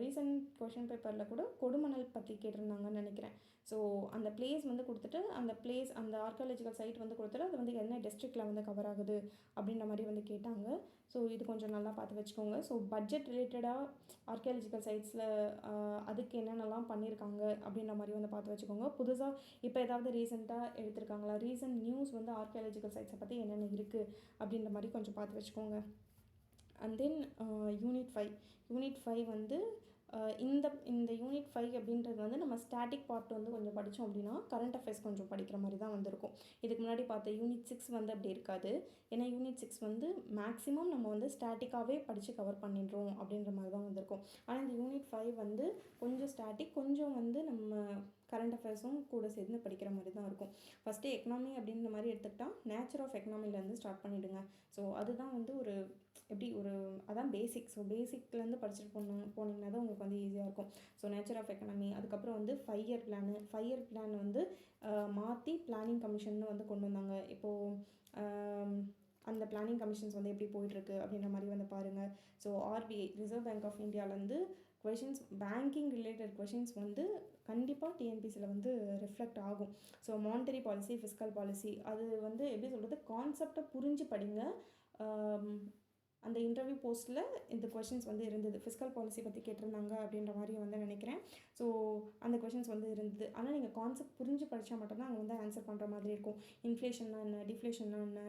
ரீசன்ட் கொஷின் பேப்பரில் கூட கொடுமணல் பற்றி கேட்டிருந்தாங்கன்னு நினைக்கிறேன். ஸோ அந்த பிளேஸ் வந்து கொடுத்துட்டு அந்த ஆர்கியாலஜிக்கல் சைட் வந்து கொடுத்துட்டு அது வந்து என்ன டிஸ்ட்ரிக்டில் வந்து கவர் ஆகுது அப்படின்ற மாதிரி வந்து கேட்டாங்க. ஸோ இது கொஞ்சம் நல்லா பார்த்து வச்சுக்கோங்க. ஸோ பட்ஜெட் ரிலேட்டடாக ஆர்கியாலஜிக்கல் சைட்ஸில் அதுக்கு என்னென்னலாம் பண்ணியிருக்காங்க அப்படின்ற மாதிரி வந்து பார்த்து வச்சுக்கோங்க. புதுசாக இப்போ ஏதாவது ரீசெண்டாக எடுத்திருக்காங்களா, ரீசன்ட் நியூஸ் வந்து ஆர்கியாலஜிக்கல் சைட்ஸை பற்றி என்னென்ன இருக்குது அப்படின்ற மாதிரி கொஞ்சம் பார்த்து வச்சுக்கோங்க. அண்ட் தென் யூனிட் 5 வந்து இந்த யூனிட் 5 அப்படின்றது வந்து நம்ம ஸ்டாட்டிக் பார்ட் வந்து கொஞ்சம் படித்தோம் அப்படின்னா கரண்ட் அஃபேர்ஸ் கொஞ்சம் படிக்கிற மாதிரி தான் வந்திருக்கும். இதுக்கு முன்னாடி பார்த்த யூனிட் 6 வந்து அப்படி இருக்காது. ஏன்னா யூனிட் 6 வந்து மேக்ஸிமம் நம்ம வந்து ஸ்டாட்டிக்காகவே படித்து கவர் பண்ணிடுறோம் அப்படின்ற மாதிரி தான் வந்திருக்கும். ஆனால் இந்த யூனிட் 5 வந்து கொஞ்சம் ஸ்டாட்டிக், கொஞ்சம் வந்து நம்ம கரண்ட் அஃபேர்ஸும் கூட சேர்ந்து படிக்கிற மாதிரி தான் இருக்கும். ஃபஸ்ட்டு எக்கனாமி அப்படின்ற மாதிரி எடுத்துக்கிட்டால் நேச்சர் ஆஃப் எக்கனாமிலேருந்து ஸ்டார்ட் பண்ணிவிடுங்க. ஸோ அதுதான் வந்து அதான் பேசிக். ஸோ பேசிக்லேருந்து வந்து படிச்சுட்டு போனீங்கன்னா தான் உங்களுக்கு வந்து ஈஸியாக இருக்கும். ஸோ நேச்சர் ஆஃப் எக்கனாமி, அதுக்கப்புறம் வந்து 5 இயர் பிளானு. 5 இயர் பிளான் வந்து மாற்றி பிளானிங் கமிஷன்னு வந்து கொண்டு வந்தாங்க. இப்போது அந்த பிளானிங் கமிஷன்ஸ் வந்து எப்படி போயிட்டுருக்கு அப்படின்ற மாதிரி வந்து பாருங்கள். So RBI, reserve bank of இந்தியாவிலேருந்து கொஷின்ஸ், பேங்கிங் ரிலேட்டட் கொஷின்ஸ் வந்து கண்டிப்பாக டிஎன்பிசியில் வந்து ரிஃப்ளெக்ட் ஆகும். So monetary policy, fiscal policy, அது வந்து எப்படி சொல்கிறது, கான்செப்டை புரிஞ்சு படிங்க. அந்த இன்டர்வியூ போஸ்ட்டில் இந்த கொஷின்ஸ் வந்து இருந்தது. ஃபிஸ்கல் பாலிசி பற்றி கேட்டிருந்தாங்க அப்படின்ற மாதிரி வந்து நினைக்கிறேன். ஸோ அந்த கொஷின்ஸ் வந்து இருந்தது. ஆனால் நீங்கள் கான்செப்ட் புரிஞ்சு படித்தா மட்டும்தான் அங்கே வந்து ஆன்சர் பண்ணுற மாதிரி இருக்கும். இன்ஃப்ளேஷன்னா என்ன, டிஃப்ளேஷன்னா என்ன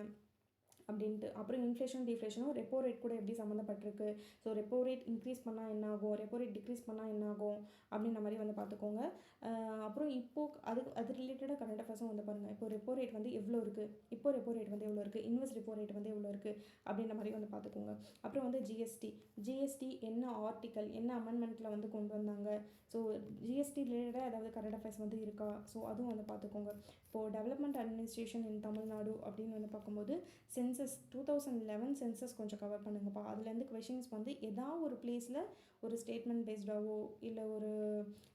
அப்படின்ட்டு. அப்புறம் இன்ஃப்ளேஷன் டிஃப்ளேஷனும் ரெப்போ ரேட் கூட எப்படி சம்மந்தப்பட்டிருக்கு. ஸோ ரெப்போ ரேட் இன்க்ரீஸ் பண்ணால் என்ன ஆகும், ரெப்போ ரேட் டிக்ரீஸ் பண்ணால் என்ன ஆகும் அப்படின்ற மாதிரி வந்து பார்த்துக்கோங்க. அப்புறம் இப்போது அது ரிலேட்டடாக கரண்ட் அஃபேர்ஸும் வந்து பாருங்கள். இப்போ ரெப்போ ரேட் வந்து எவ்வளோ இருக்குது, இப்போ ரெப்போ ரேட் வந்து எவ்வளோ இருக்குது, இன்வெஸ்ட் ரெப்போ ரேட் வந்து எவ்வளோ இருக்குது அப்படின்ற மாதிரி வந்து பார்த்துக்கோங்க. அப்புறம் வந்து ஜிஎஸ்டி என்ன ஆர்டிக்கல், என்ன அமெண்ட்மெண்ட்டில் வந்து கொண்டு வந்தாங்க. ஸோ ஜிஎஸ்டி ரிலேட்டடாக ஏதாவது கரண்ட் அஃபேர்ஸ் வந்து இருக்கா, ஸோ அதுவும் வந்து பார்த்துக்கோங்க. இப்போது டெவலப்மெண்ட் அட்மினிஸ்ட்ரேஷன் இன் தமிழ்நாடு அப்படின்னு வந்து பார்க்கும்போது சென்சஸ் 2011 சென்சஸ் கொஞ்சம் கவர் பண்ணுங்கப்பா. அதுலேருந்து கொஷின்ஸ் வந்து ஏதாவது ஒரு பிளேஸில் ஒரு ஸ்டேட்மெண்ட் பேஸ்டாவோ இல்லை ஒரு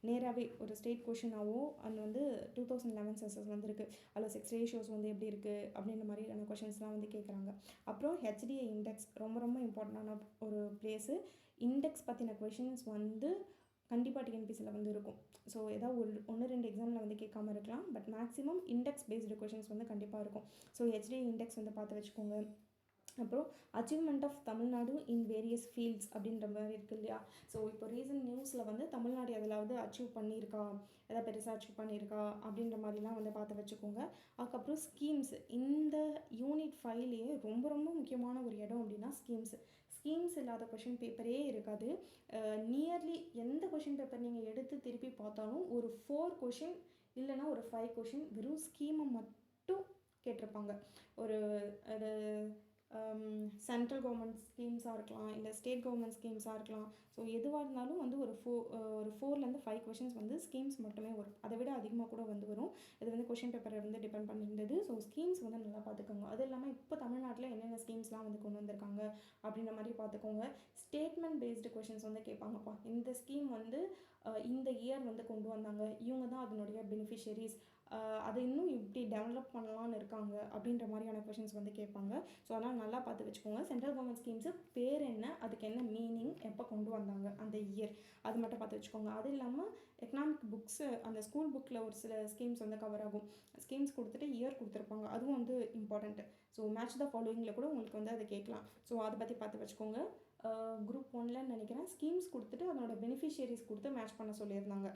நேராகவே ஒரு ஸ்டேட் கொஷினாவோ அது வந்து 2011 சென்சஸ் வந்துருக்கு. அதில் செக்ஸ் ரேஷியோஸ் வந்து எப்படி இருக்குது அப்படின்ற மாதிரியான கொஷின்ஸ்லாம் வந்து கேட்குறாங்க. அப்புறம் ஹெச்டிஏ இண்டெக்ஸ் ரொம்ப ரொம்ப இம்பார்ட்டண்டான ஒரு பிளேஸு. இண்டெக்ஸ் பற்றின கொஷின்ஸ் வந்து கண்டிப்பாக டிஎன்பிசியில் வந்து இருக்கும். ஸோ ஏதாவது 1-2 எக்ஸாமில் வந்து கேட்காம இருக்கலாம். But maximum index based questions வந்து கண்டிப்பாக இருக்கும். ஸோ ஹெச்டிஏ இண்டெக்ஸ் வந்து பார்த்து வச்சுக்கோங்க. அப்புறம் achievement of Tamil Nadu in various fields அப்படின்ற மாதிரி இருக்குது இல்லையா. ஸோ இப்போ ரீசன்ட் நியூஸில் வந்து தமிழ்நாடு எதாவது அச்சீவ் பண்ணியிருக்கா, எதாவது பெருசாக அச்சீவ் பண்ணியிருக்கா அப்படின்ற மாதிரிலாம் வந்து பார்த்து வச்சுக்கோங்க. அதுக்கப்புறம் ஸ்கீம்ஸ், இந்த யூனிட் 5லேயே ரொம்ப ரொம்ப முக்கியமான ஒரு இடம் அப்படின்னா ஸ்கீம்ஸ் இல்லாத கொஷின் பேப்பரே இருக்காது. நியர்லி எந்த கொஷின் பேப்பர் நீங்கள் எடுத்து திருப்பி பார்த்தாலும் ஒரு 4 கொஷின் இல்லைனா ஒரு 5 கொஷின் வெறும் ஸ்கீமை மட்டும் கேட்டிருப்பாங்க. ஒரு அது சென்ட்ரல் கவர்மெண்ட் ஸ்கீம்ஸாக இருக்கலாம், இல்லை ஸ்டேட் கவர்மெண்ட் ஸ்கீம்ஸாக இருக்கலாம். ஸோ எதுவாக இருந்தாலும் வந்து ஒரு 4லேருந்து 5 கொஷின்ஸ் வந்து ஸ்கீம்ஸ் மட்டுமே வரும். அதை விட அதிகமாக கூட வந்து வரும். இது வந்து கொஷின் பேப்பரை வந்து டிபெண்ட் பண்ணியிருந்தது. ஸோ ஸ்கீம்ஸ் வந்து நல்லா பார்த்துக்கோங்க. அது இல்லாமல் இப்போ தமிழ்நாட்டில் என்னென்ன ஸ்கீம்ஸ்லாம் வந்து கொண்டு வந்திருக்காங்க அப்படின்ற மாதிரி பார்த்துக்கோங்க. ஸ்டேட்மெண்ட் பேஸ்டு கொஷின்ஸ் வந்து கேட்பாங்கப்பா. இந்த ஸ்கீம் வந்து இந்த இயர் வந்து கொண்டு வந்தாங்க, இவங்க தான் அதனுடைய பெனிஃபிஷரிஸ், அதை இன்னும் இப்படி டெவலப் பண்ணலான்னு இருக்காங்க அப்படின்ற மாதிரியான கொஷின்ஸ் வந்து கேட்பாங்க. ஸோ அதனால் நல்லா பார்த்து வச்சுக்கோங்க. சென்ட்ரல் கவர்மெண்ட் ஸ்கீம்ஸு பேர் என்ன, அதுக்கு என்ன மீனிங், எப்போ கொண்டு வந்தாங்க, அந்த இயர், அது மட்டும் பார்த்து வச்சுக்கோங்க. அது இல்லாமல் எக்கனாமிக் புக்ஸு, அந்த ஸ்கூல் புக்கில் ஒரு சில ஸ்கீம்ஸ் வந்து கவர் ஆகும். ஸ்கீம்ஸ் கொடுத்துட்டு இயர் கொடுத்துருப்பாங்க, அதுவும் வந்து இம்பார்ட்டண்ட்டு. ஸோ மேட்ச் த ஃபாலோயிங்கில் கூட உங்களுக்கு வந்து அதை கேட்கலாம். ஸோ அதை பற்றி பார்த்து வச்சுக்கோங்க. குரூப் 1ல் நினைக்கிறேன் ஸ்கீம்ஸ் கொடுத்துட்டு அதனோட பெனிஃபிஷியரிஸ் கொடுத்து மேட்ச் பண்ண சொல்லியிருந்தாங்க.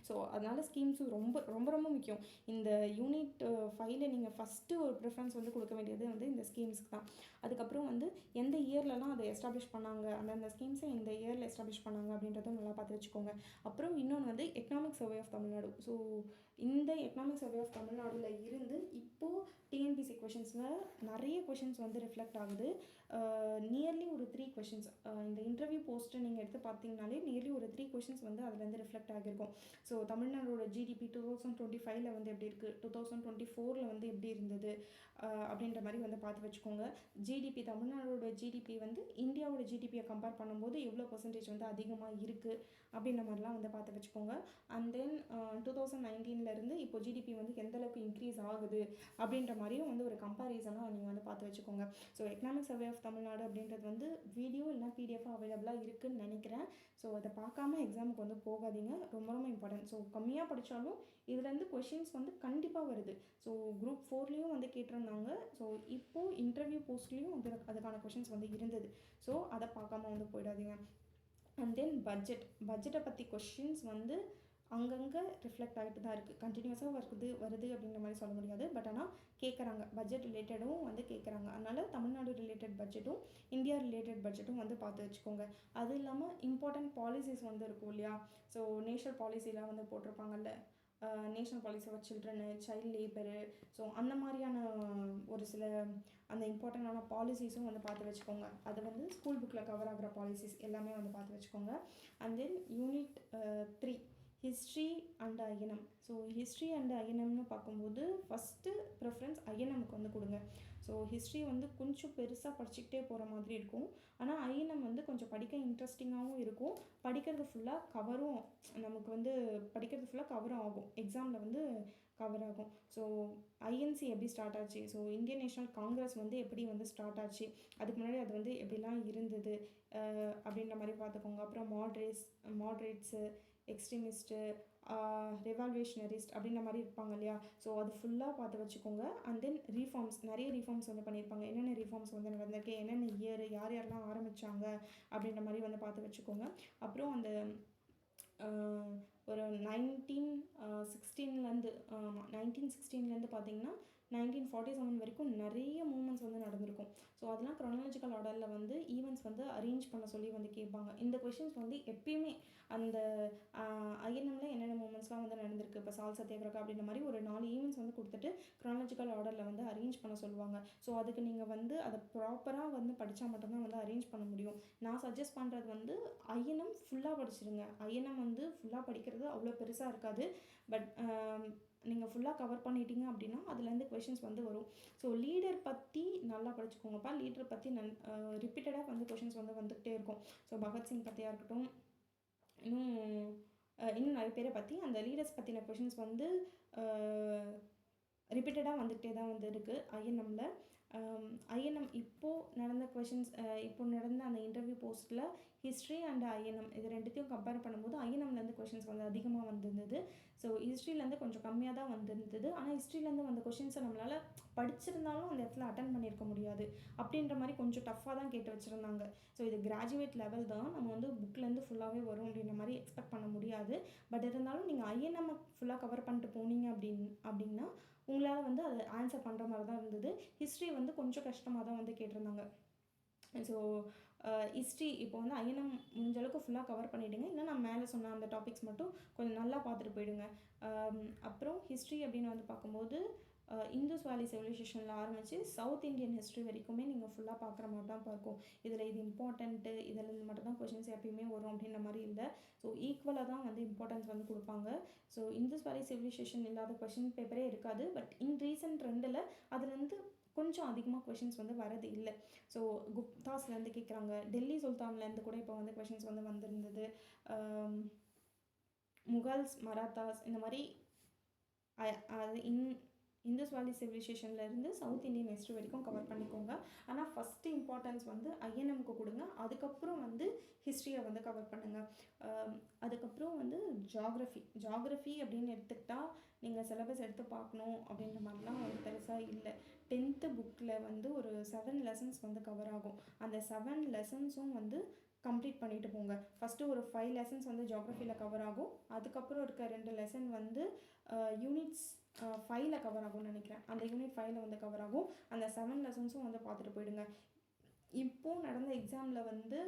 ஸோ அதனால் ஸ்கீம்ஸும் ரொம்ப ரொம்ப ரொம்ப முக்கியம். இந்த யூனிட் 5ல் நீங்கள் ஃபஸ்ட்டு ஒரு ப்ரிஃபரன்ஸ் வந்து கொடுக்க வேண்டியது வந்து இந்த ஸ்கீம்ஸ்க்கு தான். அதுக்கப்புறம் வந்து எந்த இயர்லலாம் அதை எஸ்டாப்ளிஷ் பண்ணாங்க, அந்த ஸ்கீம்ஸை இந்த இயரில் எஸ்டாப்ளிஷ் பண்ணாங்க அப்படின்றதும் நல்லா பார்த்து வச்சுக்கோங்க. அப்புறம் இன்னொன்று வந்து economic survey of Tamil Nadu. So இந்த எக்கனாமிக் சர்வே ஆஃப் தமிழ்நாடுல இருந்து இப்போது டிஎன்பிசி கொஷின்ஸில் நிறைய கொஷின்ஸ் வந்து ரிஃப்ளெக்ட் ஆகுது. நியர்லி ஒரு 3 கொஷின்ஸ் இந்த இன்டர்வியூ போஸ்ட்டு நீங்கள் எடுத்து பார்த்தீங்கனாலே நியர்லி ஒரு 3 கொஷின்ஸ் வந்து அதுலேருந்து ரிஃப்ளெக்ட் ஆகியிருக்கும். ஸோ தமிழ்நாடோட ஜிடிபி 2025ல் வந்து எப்படி இருக்குது, 2024ல் வந்து எப்படி இருந்தது அப்படின்ற மாதிரி வந்து பார்த்து வச்சுக்கோங்க. ஜிடிபி, தமிழ்நாடோட ஜிடிபி வந்து இந்தியாவோட ஜிடிபியை கம்பேர் பண்ணும்போது எவ்வளோ பர்சன்டேஜ் வந்து அதிகமாக இருக்குது அப்படின்ற மாதிரிலாம் வந்து பார்த்து வச்சுக்கோங்க. அண்ட் தென் 2019லேருந்து இப்போ ஜிடிபி வந்து எந்தளவுக்கு இன்க்ரீஸ் ஆகுது அப்படின்ற மாதிரியும் வந்து ஒரு கம்பேரிசனாக நீங்கள் வந்து பார்த்து வச்சுக்கோங்க. So economic survey of Tamil Nadu அப்படின்றது வந்து வீடியோ இல்லைனா பிடிஎஃபாக அவைலபிளாக இருக்குதுன்னு நினைக்கிறேன். ஸோ அதை பார்க்காம எக்ஸாமுக்கு வந்து போகாதீங்க, ரொம்ப ரொம்ப இம்பார்ட்டன்ட். ஸோ கம்மியாக படித்தாலும் இதுலேருந்து கொஷின்ஸ் வந்து கண்டிப்பாக வருது. ஸோ குரூப் 4லேயும் வந்து கேட்டிருந்தாங்க. ஸோ இப்போது இன்டர்வியூ போஸ்ட்லேயும் வந்து அதுக்கான கொஷின்ஸ் வந்து இருந்தது. ஸோ அதை பார்க்காம வந்து போயிடாதீங்க. அண்ட் தென் பட்ஜெட்டை பற்றி கொஷின்ஸ் வந்து அங்கங்கே ரிஃப்ளெக்ட் ஆகிட்டு தான் இருக்குது. கண்டினியூஸாக வருது அப்படின்ற மாதிரி சொல்ல முடியாது. பட் ஆனால் கேட்குறாங்க, பட்ஜெட் ரிலேட்டடும் வந்து கேட்குறாங்க. அதனால் தமிழ்நாடு ரிலேட்டட் பட்ஜெட்டும் இந்தியா ரிலேட்டட் பட்ஜெட்டும் வந்து பார்த்து வச்சுக்கோங்க. அது இல்லாமல் இம்பார்ட்டன்ட் பாலிசிஸ் வந்து இருக்கும் இல்லையா. ஸோ நேஷனல் பாலிசிலாம் வந்து போட்டிருப்பாங்கல்ல, national policy of children, child labour, so அந்த மாதிரியான ஒரு சில அந்த இம்பார்ட்டண்டான பாலிசிஸும் வந்து பார்த்து வச்சுக்கோங்க. அது வந்து ஸ்கூல் புக்கில் கவர் ஆகிற பாலிசிஸ் எல்லாமே வந்து பார்த்து வச்சுக்கோங்க. And then unit 3 history and INM. So history and ஐஎன்எம்னு பார்க்கும்போது ஃபஸ்ட்டு ப்ரிஃபரன்ஸ் ஐஎன்எம்க்கு வந்து கொடுங்க. ஸோ ஹிஸ்ட்ரி வந்து கொஞ்சம் பெருசாக படிச்சுக்கிட்டே போகிற மாதிரி இருக்கும். ஆனால் ஐஎன்எம் வந்து கொஞ்சம் படிக்க இன்ட்ரெஸ்டிங்காகவும் இருக்கும். படிக்கிறது ஃபுல்லாக கவரும் நமக்கு வந்து படிக்கிறது ஃபுல்லாக கவரும் ஆகும். எக்ஸாமில் வந்து கவர் ஆகும். ஸோ ஐஎன்சி எப்படி ஸ்டார்ட் ஆச்சு, ஸோ இந்தியன் நேஷனல் காங்கிரஸ் வந்து எப்படி வந்து ஸ்டார்ட் ஆச்சு, அதுக்கு முன்னாடி அது வந்து எப்படிலாம் இருந்தது அப்படின்ற மாதிரி பார்த்துக்கோங்க. அப்புறம் மாட்ரேட்ஸு, எக்ஸ்ட்ரீமிஸ்ட்டு, ரிவால்வேஷனரிஸ்ட் அப்படின்ற மாதிரி இருப்பாங்க இல்லையா, ஸோ அது ஃபுல்லாக பார்த்து வச்சுக்கோங்க. அண்ட் தென் ரீஃபார்ம்ஸ், நிறைய ரீஃபார்ம்ஸ் வந்து பண்ணியிருப்பாங்க. என்னென்ன ரீஃபார்ம்ஸ் வந்து நடந்திருக்கு, என்னென்ன இயர், யார் யாரெல்லாம் ஆரம்பித்தாங்க அப்படின்ற மாதிரி வந்து பார்த்து வச்சுக்கோங்க. அப்புறம் அந்த ஒரு 1916லேருந்து 1916லேருந்து பார்த்தீங்கன்னா 1947 வரைக்கும் நிறைய மூமெண்ட்ஸ் வந்து நடந்திருக்கும். ஸோ அதெல்லாம் க்ரோனாலஜிக்கல் ஆர்டரில் வந்து ஈவெண்ட்ஸ் வந்து அரேஞ்ச் பண்ண சொல்லி வந்து கேட்பாங்க. இந்த கொஷின்ஸ் வந்து எப்பயுமே அந்த ஐஎன்எம்ல என்னென்ன மூமெண்ட்ஸ்லாம் வந்து நடந்திருக்கு, இப்போ சால் சத்தியாகிரகா அப்படின்ற மாதிரி ஒரு 4 ஈவெண்ட்ஸ் வந்து கொடுத்துட்டு க்ரோனாலஜிக்கல் ஆர்டரில் வந்து அரேஞ்ச் பண்ண சொல்லுவாங்க. ஸோ அதுக்கு நீங்கள் வந்து அதை ப்ராப்பராக வந்து படித்தா மட்டும்தான் வந்து அரேஞ்ச் பண்ண முடியும். நான் சஜஸ்ட் பண்ணுறது வந்து ஐஎன்எம் ஃபுல்லாக படிச்சிருங்க. ஐஎன்எம் வந்து ஃபுல்லாக படிக்கிறது அவ்வளோ பெருசாக இருக்காது. பட் நீங்கள் ஃபுல்லாக கவர் பண்ணிட்டீங்க அப்படின்னா அதுலேருந்து கொஷின்ஸ் வந்து வரும். ஸோ லீடர் பற்றி நல்லா படிச்சுக்கோங்கப்பா. லீடர் பற்றி ரிப்பீட்டடாக வந்து கொஷின்ஸ் வந்து வந்துகிட்டே இருக்கும். ஸோ பகத்சிங் பற்றியாக இருக்கட்டும், இன்னும் நிறைய பேரை பற்றி அந்த லீடர்ஸ் பற்றின கொஷின்ஸ் வந்து ரிப்பீட்டடாக வந்துகிட்டே தான் வந்து இருக்குது ஐஎன்எம்மில். ஐஎன்எம் இப்போது நடந்த கொஷின்ஸ், இப்போ நடந்த அந்த இன்டர்வியூ போஸ்ட்டில் ஹிஸ்ட்ரி அண்ட் ஐஎன்எம் இது ரெண்டுத்தையும் கம்பேர் பண்ணும்போது ஐஎன்எம்லேருந்து கொஷின்ஸ் வந்து அதிகமாக வந்திருந்தது. ஸோ ஹிஸ்ட்ரியிலேருந்து கொஞ்சம் கம்மியாக தான் வந்திருந்தது. ஆனால் ஹிஸ்ட்ரியிலேருந்து வந்த கொஷின்ஸை நம்மளால் படிச்சிருந்தாலும் அந்த இடத்துல அட்டன் பண்ணியிருக்க முடியாது. அப்படின்ற மாதிரி கொஞ்சம் டஃப்பாக தான் கேட்டு வச்சுருந்தாங்க. ஸோ இது கிராஜுவேட் லெவல் தான், நம்ம வந்து புக்லேருந்து ஃபுல்லாகவே வரும் அப்படின்ற மாதிரி எக்ஸ்பெக்ட் பண்ண முடியாது. பட் இருந்தாலும் நீங்கள் ஐஎன்எம் ஃபுல்லாக கவர் பண்ணிட்டு போனீங்க அப்படின்னா உங்களால் வந்து அதை ஆன்சர் பண்ணுற மாதிரி தான் இருந்தது. ஹிஸ்ட்ரி வந்து கொஞ்சம் கஷ்டமாக தான் வந்து கேட்டிருந்தாங்க. ஸோ ஹிஸ்ட்ரி இப்போ வந்து ஐஎன்எம் முடிஞ்ச அளவுக்கு ஃபுல்லாக கவர் பண்ணிவிடுங்க. இல்லை நான் மேலே சொன்ன அந்த டாபிக்ஸ் மட்டும் கொஞ்சம் நல்லா பார்த்துட்டு போயிடுங்க. அப்புறம் ஹிஸ்ட்ரி அப்படின்னு வந்து பார்க்கும்போது இந்துஸ் வேலி சிவிலைசேஷனில் ஆரம்பித்து சவுத் இந்தியன் ஹிஸ்ட்ரி வரைக்குமே நீங்கள் ஃபுல்லாக பார்க்குற மாதிரி தான் பார்க்கும். இதில் இது இம்பார்ட்டண்ட்டு, இதில் மட்டும் தான் கொஷின்ஸ் எப்பயுமே வரும் அப்படின்ற மாதிரி இல்லை. ஸோ ஈக்குவலாக தான் வந்து இம்பார்ட்டன்ஸ் வந்து கொடுப்பாங்க. ஸோ இந்துஸ் வேலி சிவிலைசேஷன் இல்லாத கொஷின் பேப்பரே இருக்காது. பட் இன் ரீசன்ட் ட்ரெண்டில் அதுலேருந்து கொஞ்சம் அதிகமாக கொஷின்ஸ் வந்து வரது இல்லை. ஸோ குப்தாஸ்லேருந்து கேட்குறாங்க, டெல்லி சுல்தான்லேருந்து கூட இப்போ வந்து கொஷின்ஸ் வந்து வந்திருந்தது. முகல்ஸ், மராத்தாஸ், இந்த மாதிரி அது இந்துஸ் வேலி சிவிலைசேஷன்லேருந்து சவுத் இந்தியன் ஹிஸ்ட்ரி வரைக்கும் கவர் பண்ணிக்கோங்க. ஆனால் ஃபஸ்ட்டு இம்பார்ட்டன்ஸ் வந்து ஐஎன்எம்க்கு கொடுங்க. அதுக்கப்புறம் வந்து ஹிஸ்ட்ரியை வந்து கவர் பண்ணுங்கள். அதுக்கப்புறம் வந்து ஜாகிரஃபி அப்படின்னு எடுத்துக்கிட்டால் நீங்கள் சிலபஸ் எடுத்து பார்க்கணும் அப்படின்ற மாதிரிலாம் ஒரு பெருசாக இல்லை. 10th புக்கில் வந்து ஒரு 7 லெசன்ஸ் வந்து கவர் ஆகும். அந்த 7 லெசன்ஸும் வந்து கம்ப்ளீட் பண்ணிட்டு போங்க. ஃபஸ்ட்டு ஒரு 5 லெசன்ஸ் வந்து ஜாகிரஃபியில் கவர் ஆகும். அதுக்கப்புறம் இருக்க 2 லெசன் வந்து யூனிட்ஸ் 5ல் கவர் ஆகும்னு நினைக்கிறேன். அந்த யூனிட் 5ல் வந்து கவர் ஆகும். அந்த 7 லெசன்ஸும் வந்து பார்த்துட்டு போயிடுங்க. இப்போது நடந்த எக்ஸாமில் வந்து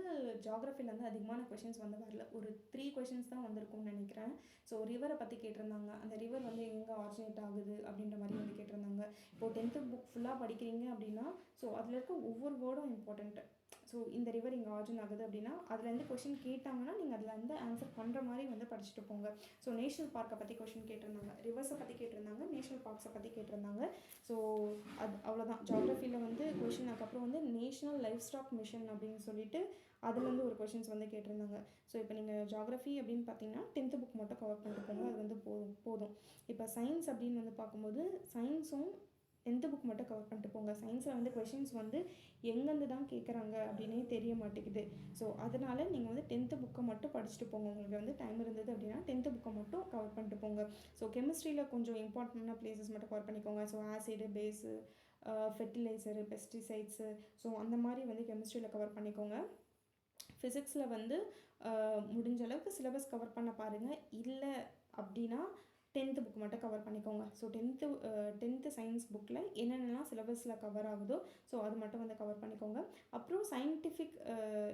ஜாகிரஃபிலேருந்து அதிகமான கொஷின்ஸ் வந்து வரல. ஒரு 3 கொஷின்ஸ் தான் வந்திருக்கும்னு நினைக்கிறேன். ஸோ ரிவரை பற்றி கேட்டிருந்தாங்க. அந்த ரிவர் வந்து எங்கே ஆரிஜினேட் ஆகுது அப்படின்ற மாதிரி வந்து கேட்டிருந்தாங்க. இப்போது 10th புக் ஃபுல்லாக படிக்கிறீங்க அப்படின்னா ஸோ அதில் இருக்க ஒவ்வொரு வேர்டும் இம்பார்ட்டண்ட்டு. ஸோ இந்த ரிவர் இங்கே ஆரிஜின் ஆகுது அப்படின்னா அதுலேருந்து கொஷின் கேட்டாங்கன்னா நீங்கள் அதில் வந்து ஆன்சர் பண்ணுற மாதிரி வந்து படிச்சுட்டு போங்க. ஸோ நேஷ்னல் பார்க்கை பற்றி கொஷின் கேட்டிருந்தாங்க, ரிவர்ஸை பற்றி கேட்டிருந்தாங்க, நேஷ்னல் பார்க்ஸை பற்றி கேட்டிருந்தாங்க. ஸோ அது அவ்வளோதான். ஜாகிரஃபியில் வந்து கொஷின். அதுக்கப்புறம் வந்து நேஷ்னல் லைஃப் ஸ்டாக் மிஷன் அப்படின்னு சொல்லிட்டு அதுலேருந்து ஒரு கொஷின்ஸ் வந்து கேட்டிருந்தாங்க. ஸோ இப்போ நீங்கள் ஜாகிரஃபி அப்படின்னு பார்த்தீங்கன்னா 10th புக் மட்டும் கவர் பண்ணிட்டு போங்க. அது வந்து போதும். இப்போ சயின்ஸ் அப்படின்னு வந்து பார்க்கும்போது சயின்ஸும் 10th புக் மட்டும் கவர் பண்ணிட்டு போங்க. சயின்ஸில் வந்து கொஷின்ஸ் வந்து எங்கேருந்து தான் கேட்குறாங்க அப்படின்னே தெரிய மாட்டேங்குது. ஸோ அதனால் நீங்கள் வந்து 10th புக்கை மட்டும் படிச்சுட்டு போங்க. உங்களுக்கு வந்து டைம் இருந்தது அப்படின்னா 10th புக்கை மட்டும் கவர் பண்ணிட்டு போங்க. ஸோ கெமிஸ்ட்ரியில் கொஞ்சம் இம்பார்ட்டண்டான பிளேசஸ் மட்டும் கவர் பண்ணிக்கோங்க. So acid, base, fertiliser, pesticides, so அந்த மாதிரி வந்து கெமிஸ்ட்ரியில் கவர் பண்ணிக்கோங்க. ஃபிசிக்ஸில் வந்து முடிஞ்ச அளவுக்கு சிலபஸ் கவர் பண்ண பாருங்கள். இல்லை அப்படின்னா 10th புக் மட்டும் கவர் பண்ணிக்கோங்க. ஸோ 10th சயின்ஸ் புக்கில் என்னென்னலாம் சிலபஸில் கவர் ஆகுதோ ஸோ அது மட்டும் வந்து கவர் பண்ணிக்கோங்க. அப்புறம் சயின்டிஃபிக்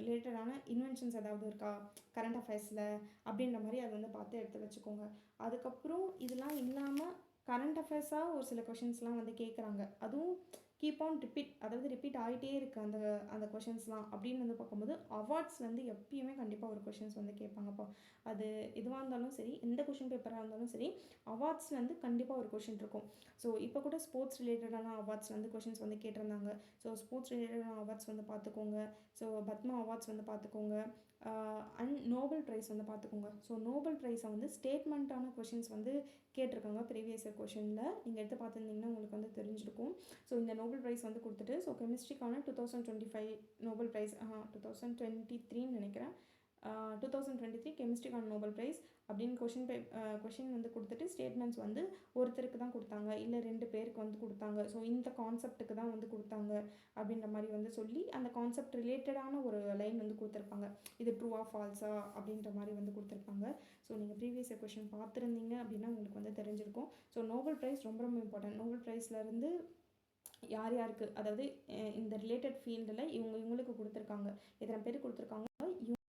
ரிலேட்டடான இன்வென்ஷன்ஸ் ஏதாவது இருக்கா கரண்ட் அஃபேர்ஸில் அப்படின்ற மாதிரி அதை வந்து பார்த்து எடுத்து வச்சுக்கோங்க. அதுக்கப்புறம் இதெல்லாம் இல்லாமல் கரண்ட் அஃபேர்ஸாக ஒரு சில கொஷின்ஸ்லாம் வந்து கேட்குறாங்க. அதுவும் கீப் ஆன் அதாவது ரிப்பீட் ஆகிட்டே இருக்குது அந்த அந்த கொஷின்ஸ்லாம் அப்படின்னு வந்து பார்க்கும்போது அவார்ட்ஸ்லேருந்து எப்பயுமே கண்டிப்பாக ஒரு கொஷின்ஸ் வந்து கேட்பாங்கப்பா. அது எதுவாக இருந்தாலும் சரி, எந்த கொஷின் பேப்பராக இருந்தாலும் சரி, அவார்ட்ஸ்லேருந்து கண்டிப்பாக ஒரு கொஷின் இருக்கும். ஸோ இப்போ கூட ஸ்போர்ட்ஸ் ரிலேட்டடான அவார்ட்ஸ்லேருந்து கொஷின்ஸ் வந்து கேட்டிருந்தாங்க. ஸோ ஸ்போர்ட்ஸ் ரிலேட்டடான அவார்ட்ஸ் வந்து பார்த்துக்கோங்க. ஸோ பத்மா அவார்ட்ஸ் வந்து பார்த்துக்கோங்க. அண்ட் நோபல் ப்ரைஸ் வந்து பார்த்துக்கோங்க. ஸோ நோபல் ப்ரைஸை வந்து ஸ்டேட்மெண்ட்டான கொஷின்ஸ் வந்து கேட்டிருக்காங்க ப்ரீவியஸ் இயர் கொஷினில். நீங்கள் எடுத்து பார்த்துருந்தீங்கன்னா உங்களுக்கு வந்து தெரிஞ்சிருக்கும். ஸோ இந்த நோபல் ப்ரைஸ் வந்து கொடுத்துட்டு, ஸோ கெமிஸ்ட்ரிக்கான 2025 நோபல் ப்ரைஸ் 2023ன்னு நினைக்கிறேன். 2023 கெமிஸ்ட்ரிக்கான நோபல் ப்ரைஸ் அப்படின்னு கொஷின் வந்து கொடுத்துட்டு ஸ்டேட்மெண்ட்ஸ் வந்து ஒருத்தருக்கு தான் கொடுத்தாங்க, இல்லை 2 பேருக்கு வந்து கொடுத்தாங்க. ஸோ இந்த கான்செப்ட்டுக்கு தான் வந்து கொடுத்தாங்க அப்படின்ற மாதிரி வந்து சொல்லி அந்த கான்செப்ட் ரிலேட்டடான ஒரு லைன் வந்து கொடுத்துருப்பாங்க. இது ட்ரூவா ஃபால்ஸா அப்படின்ற மாதிரி வந்து கொடுத்துருப்பாங்க. ஸோ நீங்கள் ப்ரீவியஸ் இயர் கொஷின் பார்த்துருந்தீங்க அப்படின்னா உங்களுக்கு வந்து தெரிஞ்சிருக்கும். ஸோ நோபல் ப்ரைஸ் ரொம்ப ரொம்ப இம்பார்ட்டன்ட். நோபல் ப்ரைஸ்லேருந்து யார் யாருக்கு, அதாவது இந்த ரிலேட்டட் ஃபீல்டில் இவங்களுக்கு கொடுத்துருக்காங்க, எத்தனை பேர் கொடுத்துருக்காங்க,